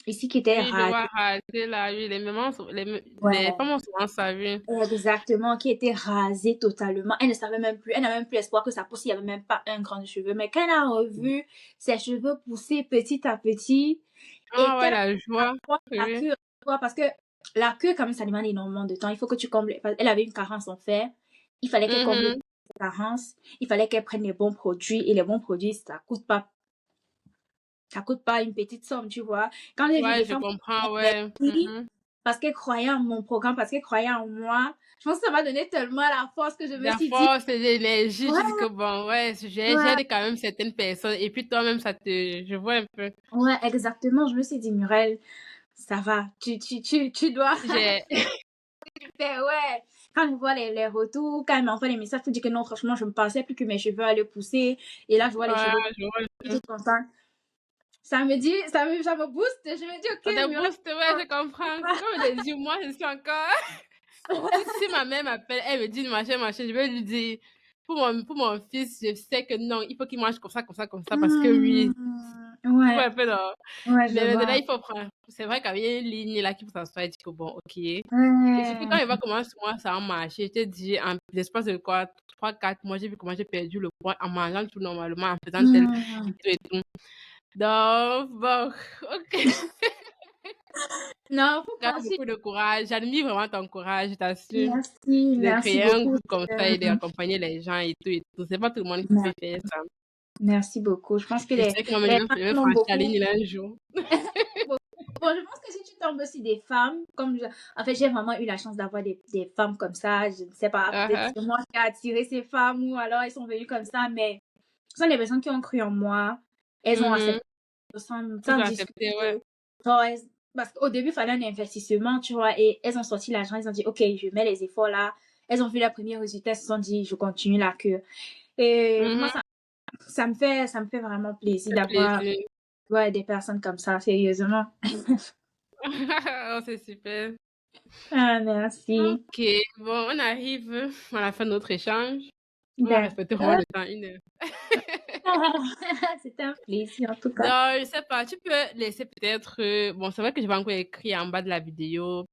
ici qui était Oui, je rasé. vois raser là, oui, les Ouais. femmes ont souvent ça, oui. Exactement, qui était rasée totalement. Elle ne savait même plus, elle n'avait même plus espoir que ça pousse, il n'y avait même pas un grand cheveu. Mais quand elle a revu ses cheveux pousser petit à petit, et Ah ouais, qu'elle a la joie. la Oui. queue, tu vois, parce que la queue, quand même, ça demande énormément de temps. Il faut que tu combles. Elle avait une carence en fer. Il fallait qu'elle comble Mhm. cette carence. Il fallait qu'elle prenne les bons produits. Et les bons produits, ça coûte pas une petite somme, tu vois. Quand j'ai vu Ouais, des je femmes comprends, ouais. m'investir Mhm. parce qu'elles croyaient en mon programme, parce qu'elles croyaient en moi, je pense que ça m'a donné tellement la force que je me La suis dit, force et l'énergie, ouais, tu dis que bon, ouais, ouais, j'aide quand même certaines personnes. Et puis toi-même, je vois un peu. ouais, exactement. Je me suis dit, Muriel, ça va, tu dois J'ai, faire, ouais. Quand je vois les retours, quand elle m'envoie les messages pour dire que non, franchement, je me pensais plus que mes cheveux allaient pousser. Et là, je vois les ouais, cheveux, je vois un je peu. suis toute contente. Ça me booste. Je me dis, Ça ok, te Muriel, booste, ouais, je comprends. Comme je dis, moi, je suis encore. Si ma mère m'appelle, elle me dit machin, machin, je vais lui dire, pour mon fils, je sais que non, il faut qu'il mange comme ça, comme ça, comme ça, parce que oui, tu vois ouais, un peu, non. ouais, je Mais maintenant, vois. il faut prendre. C'est vrai qu'il y a une ligne là qui faut s'asseoir et dire que bon, ok. Et surtout quand Ouais. il va commencer, moi, ça a marché. Je te dis, en l'espace de quoi, 3 4 mois, j'ai vu comment j'ai perdu le poids en mangeant tout normalement, en faisant tel et Hmm. tout et tout. Donc, bon, ok. Non, faut Tu as penser. beaucoup de courage. J'admire vraiment ton courage, je t'assure. Merci, De merci créer un beaucoup. groupe comme ça et d'accompagner les gens et tout et tout. C'est pas tout le monde qui peut faire ça. Merci beaucoup. Je pense que Je sais que moi-même, les je femmes vais ont franchir la beaucoup. ligne là un jour. Bon, je pense que si tu tombes aussi des femmes, en fait, j'ai vraiment eu la chance d'avoir des femmes comme ça. Je ne sais pas, peut-être Uh-huh. c'est moi qui ai attiré ces femmes ou alors elles sont venues comme ça, mais ce sont des personnes qui ont cru en moi. Elles ont Mhm. accepté Ils sans ont accepté, ouais. discuter. Genre, parce qu'au début, il fallait un investissement, tu vois, et elles ont sorti l'argent, elles ont dit, OK, je mets les efforts là. Elles ont vu les premiers résultats, elles se sont dit, je continue la cure. Et moi, Mhm. ça me fait vraiment plaisir C'est d'avoir, plaisir. ouais, des personnes comme ça, sérieusement. Oh, c'est super. Ah, merci. Ok, bon, on arrive à la fin de notre échange. On va respecter vraiment D'accord. le temps, 1 heure. C'était un plaisir, en tout cas. Donc, je sais pas, tu peux laisser peut-être. Bon, c'est vrai que je vais encore écrire en bas de la vidéo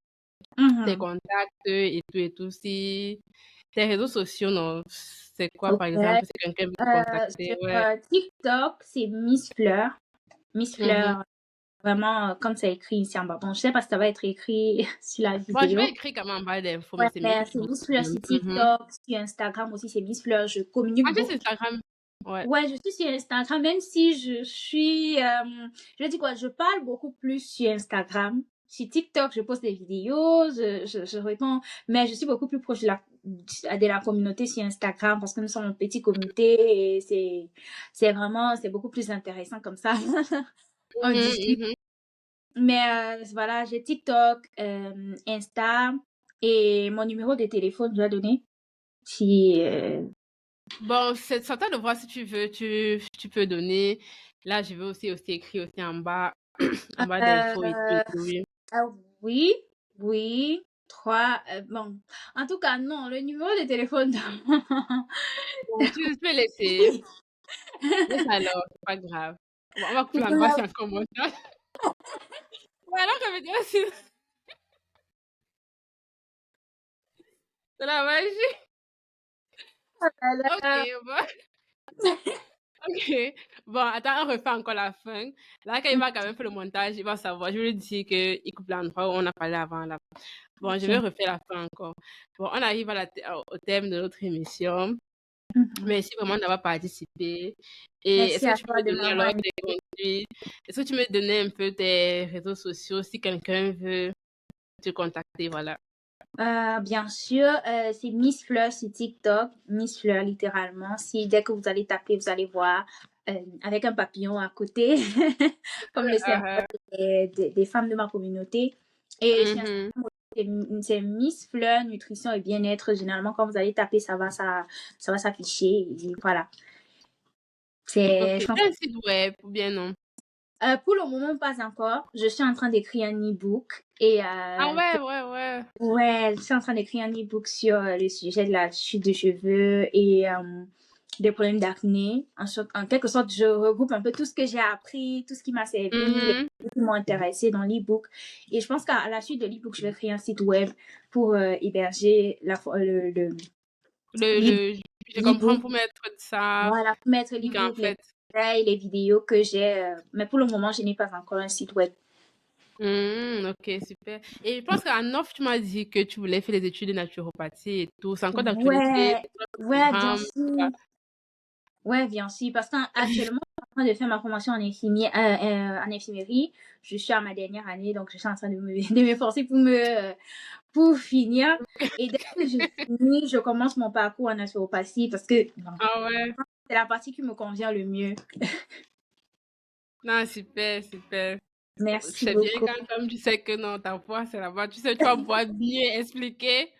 tes Mhm. contacts et tout et tout. Si tes réseaux sociaux, non, c'est quoi par Ok. exemple, si quelqu'un veut te contacter, Sur ouais. TikTok, c'est Miss Fleur. Miss Mhm. Fleur, vraiment, comme c'est écrit ici en bas. Bon, je sais pas si ça va être écrit sur la Bon, je vais vidéo. écrire quand même en bas d'infos, Ouais, mais c'est mieux que mais tu c'est me Miss Fleur confirmes. sur Mhm. TikTok, sur Instagram aussi, c'est Miss Fleur. Je communique Ah, tu es sur beaucoup. Instagram? Ouais. Ouais, je suis sur Instagram, même si je dis quoi, je parle beaucoup plus sur Instagram. Sur TikTok, je poste des vidéos, je réponds, mais je suis beaucoup plus proche de la communauté sur Instagram parce que nous sommes une petite communauté et c'est beaucoup plus intéressant comme ça. On Mhm, discute. mhm. Mais voilà, j'ai TikTok, Insta et mon numéro de téléphone, je dois donner. Si, Bon, c'est à toi de voir si tu veux, tu peux donner. Là, je vais aussi écrire aussi en bas d'infos et euh, tout, oui. Ah oui, oui, trois, bon. En tout cas, non, le numéro de téléphone. Bon, tu peux laisser. Laisse alors, c'est pas grave. On va couper C'est la pas voix grave. sur un commentaire. Ouais, alors ça veut dire aussi, c'est la magie. Ok, Voilà. bon. Ok. Bon, attends, on refait encore la fin. Là, quand il va quand même faire le montage, il va savoir. Je vais lui dire qu'il coupe l'endroit où on a parlé avant là. Bon, je vais Ok. refaire la fin encore. Bon, on arrive au thème de notre émission. Mhm. Merci vraiment d'avoir participé. Et Merci est-ce que à tu peux toi me de donner m'avoir alors invité. tes contenus? Est-ce que tu me donner un peu tes réseaux sociaux si quelqu'un veut te contacter, voilà. Bien sûr, c'est Miss Fleur sur TikTok, Miss Fleur littéralement. Si dès que vous allez taper, vous allez voir avec un papillon à côté, comme le symbole Uh-huh. des femmes de ma communauté. Et sur Mhm. Instagram, c'est Miss Fleur Nutrition et Bien-être. Généralement, quand vous allez taper, ça va s'afficher. Et voilà. Ok. Je pense, Un site web ou bien non? pour le moment, pas encore. Je suis en train d'écrire un e-book et Ah ouais, ouais, ouais. ouais, je suis en train d'écrire un e-book sur le sujet de la chute de cheveux et des problèmes d'acné. En quelque sorte, je regroupe un peu tout ce que j'ai appris, tout ce qui m'a servi, les Mhm. choses qui m'ont intéressé dans l'e-book. Et je pense qu'à la suite de l'e-book, je vais créer un site web pour héberger l'e- Je comprends l'e-book. pour mettre ça Voilà, pour mettre public, en l'e-book, les fait. conseils, les vidéos que j'ai. Mais pour le moment, je n'ai pas encore un site web. Ok, super. Et je pense qu'en off, tu m'as dit que tu voulais faire des études de naturopathie et tout. C'est encore d'actualité, Ouais, c'est quoi le ouais, bien programme? sûr. Ouais, bien sûr. Parce qu'actuellement, je suis en train de faire ma formation en infirmerie. Je suis à ma dernière année, donc je suis en train de m'efforcer pour finir. Et dès que je finis, je commence mon parcours en naturopathie parce que bon, Ah ouais. c'est la partie qui me convient le mieux. Non, super, super. Merci C'est bien beaucoup. quand comme tu sais que non, ta voix, c'est là-bas. Tu sais, tu vas pouvoir bien expliquer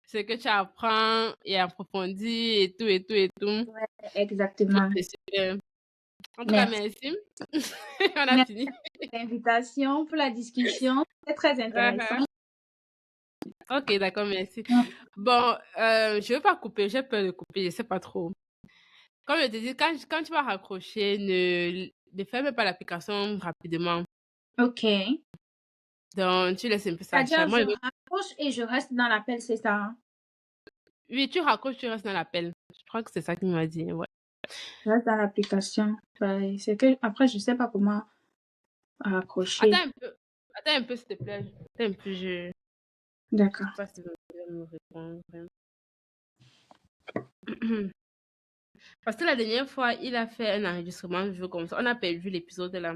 ce que tu apprends et approfondir et tout, et tout, et tout. Non, Ouais, exactement. c'est super. En tout cas, Merci. merci. On a Merci fini. pour l'invitation, pour la discussion. C'est très intéressant. Uh-huh. Ok, d'accord, merci. Bon, je ne veux pas couper, j'ai peur de couper, je sais pas trop. Comme je te dis, quand tu vas raccrocher, ne ferme pas l'application rapidement. Ok. Donc, tu laisses un peu ça C'est-à-dire, charger. je raccroche et je reste dans l'appel, c'est ça? Hein? Oui, tu raccroches, tu restes dans l'appel. Je crois que c'est ça qu'il m'a dit, ouais. Je reste dans l'application. Ouais, c'est que, après, je sais pas comment raccrocher. Attends un peu, s'il te plaît. Attends un peu, je ne sais D'accord. pas si vous allez me répondre. Parce que la dernière fois, il a fait un enregistrement de jeu comme ça. On a perdu l'épisode là.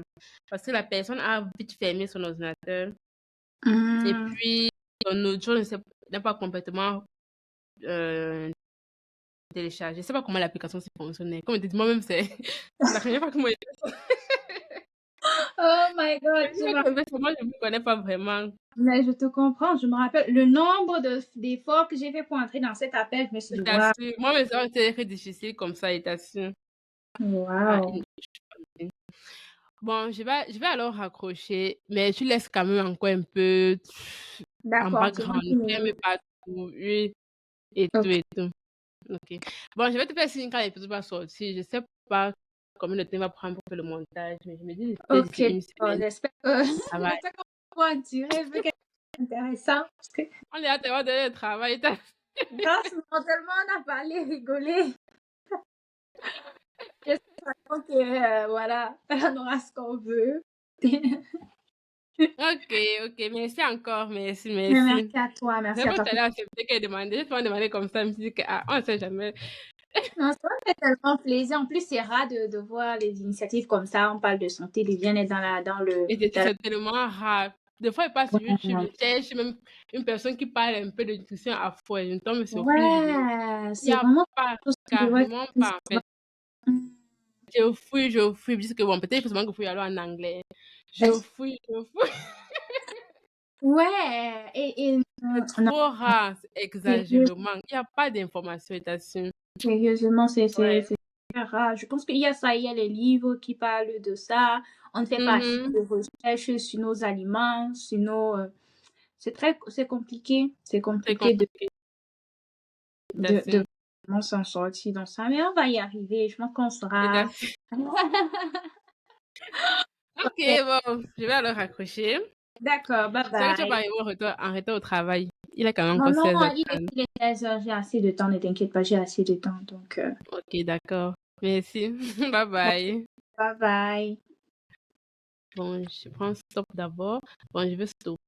Parce que la personne a vite fermé son ordinateur. Et Hmm. puis, son audio n'est pas complètement euh, téléchargé. Je ne sais pas comment l'application s'est fonctionnée. Comme je te dis, moi-même, c'est la première fois que moi, Oh my God, moi, je ne me connais pas vraiment. mais je te comprends. Je me rappelle le nombre d'efforts que j'ai fait pour entrer dans cet appel. Je me suis Je dit, waouh, t'assure. Moi, mes heures étaient très difficiles comme ça, je t'assure. Ah, waouh. bon, je vais alors raccrocher, mais tu laisses quand même encore un peu en D'accord, c'est moi background. qui Ne ferme m'écoute. pas tout, oui, et tout, Ok, et tout. Ok. Bon, je vais te faire signe quand l'épisode va sortir. Je sais pas combien de temps il va prendre pour faire le montage, mais je me dis peut-être ok. d'ici une Bon, semaine, j'espère que, ça va. j'espère qu'on va en tirer. Je veux quelque chose d'intéressant. Parce que, On est à te donner le travail. franchement, tellement on a parlé, rigolé. J'espère que, voilà, on aura ce qu'on veut. Ok, ok, merci encore, merci, Mais merci. merci à toi, C'est merci à pas toi. tout à l'heure accepté qu'elle demandait. Je peux en demander comme ça, je me suis dit que, ah, on ne sait jamais. Non, ça me fait tellement plaisir. En plus, c'est rare de voir les initiatives comme ça. On parle de santé, de bien-être Et c'est tellement rare. Des fois, il passe sur YouTube, je cherche même une personne qui parle un peu de nutrition à fond et je tombe sur aucune vidéo. Ouais, Il n'y c'est a vraiment pas, quelque chose qui devrait carrément pas, en fait. Mm. Je fouille, je dis que bon, peut-être forcément qu'il faut y aller en anglais. Je fouille. Ouais, C'est non, trop rare, c'est sérieux- exagérément. Il n'y a pas d'information, là-dessus. sérieusement, Ouais. c'est très rare. Je pense qu'il y a ça, il y a les livres qui parlent de ça. On ne fait pas assez Mhm. de recherches sur nos aliments, sur c'est compliqué. C'est C'est compliqué compliqué, de là-dessus. vraiment s'en sortir dans ça, mais on va y arriver. Je pense qu'on sera. Là-dessus. Ok, bon, je vais alors raccrocher. D'accord, bye C'est que tu vas pas bye. arriver en retard au travail. Il est quand même Non, encore non, 16h. il est 16 heures, j'ai assez de temps, ne t'inquiète pas, j'ai assez de temps. Donc, Ok, d'accord. Merci. Bye bye. bye bye. Bon, je prends stop d'abord. Bon, je vais stopper.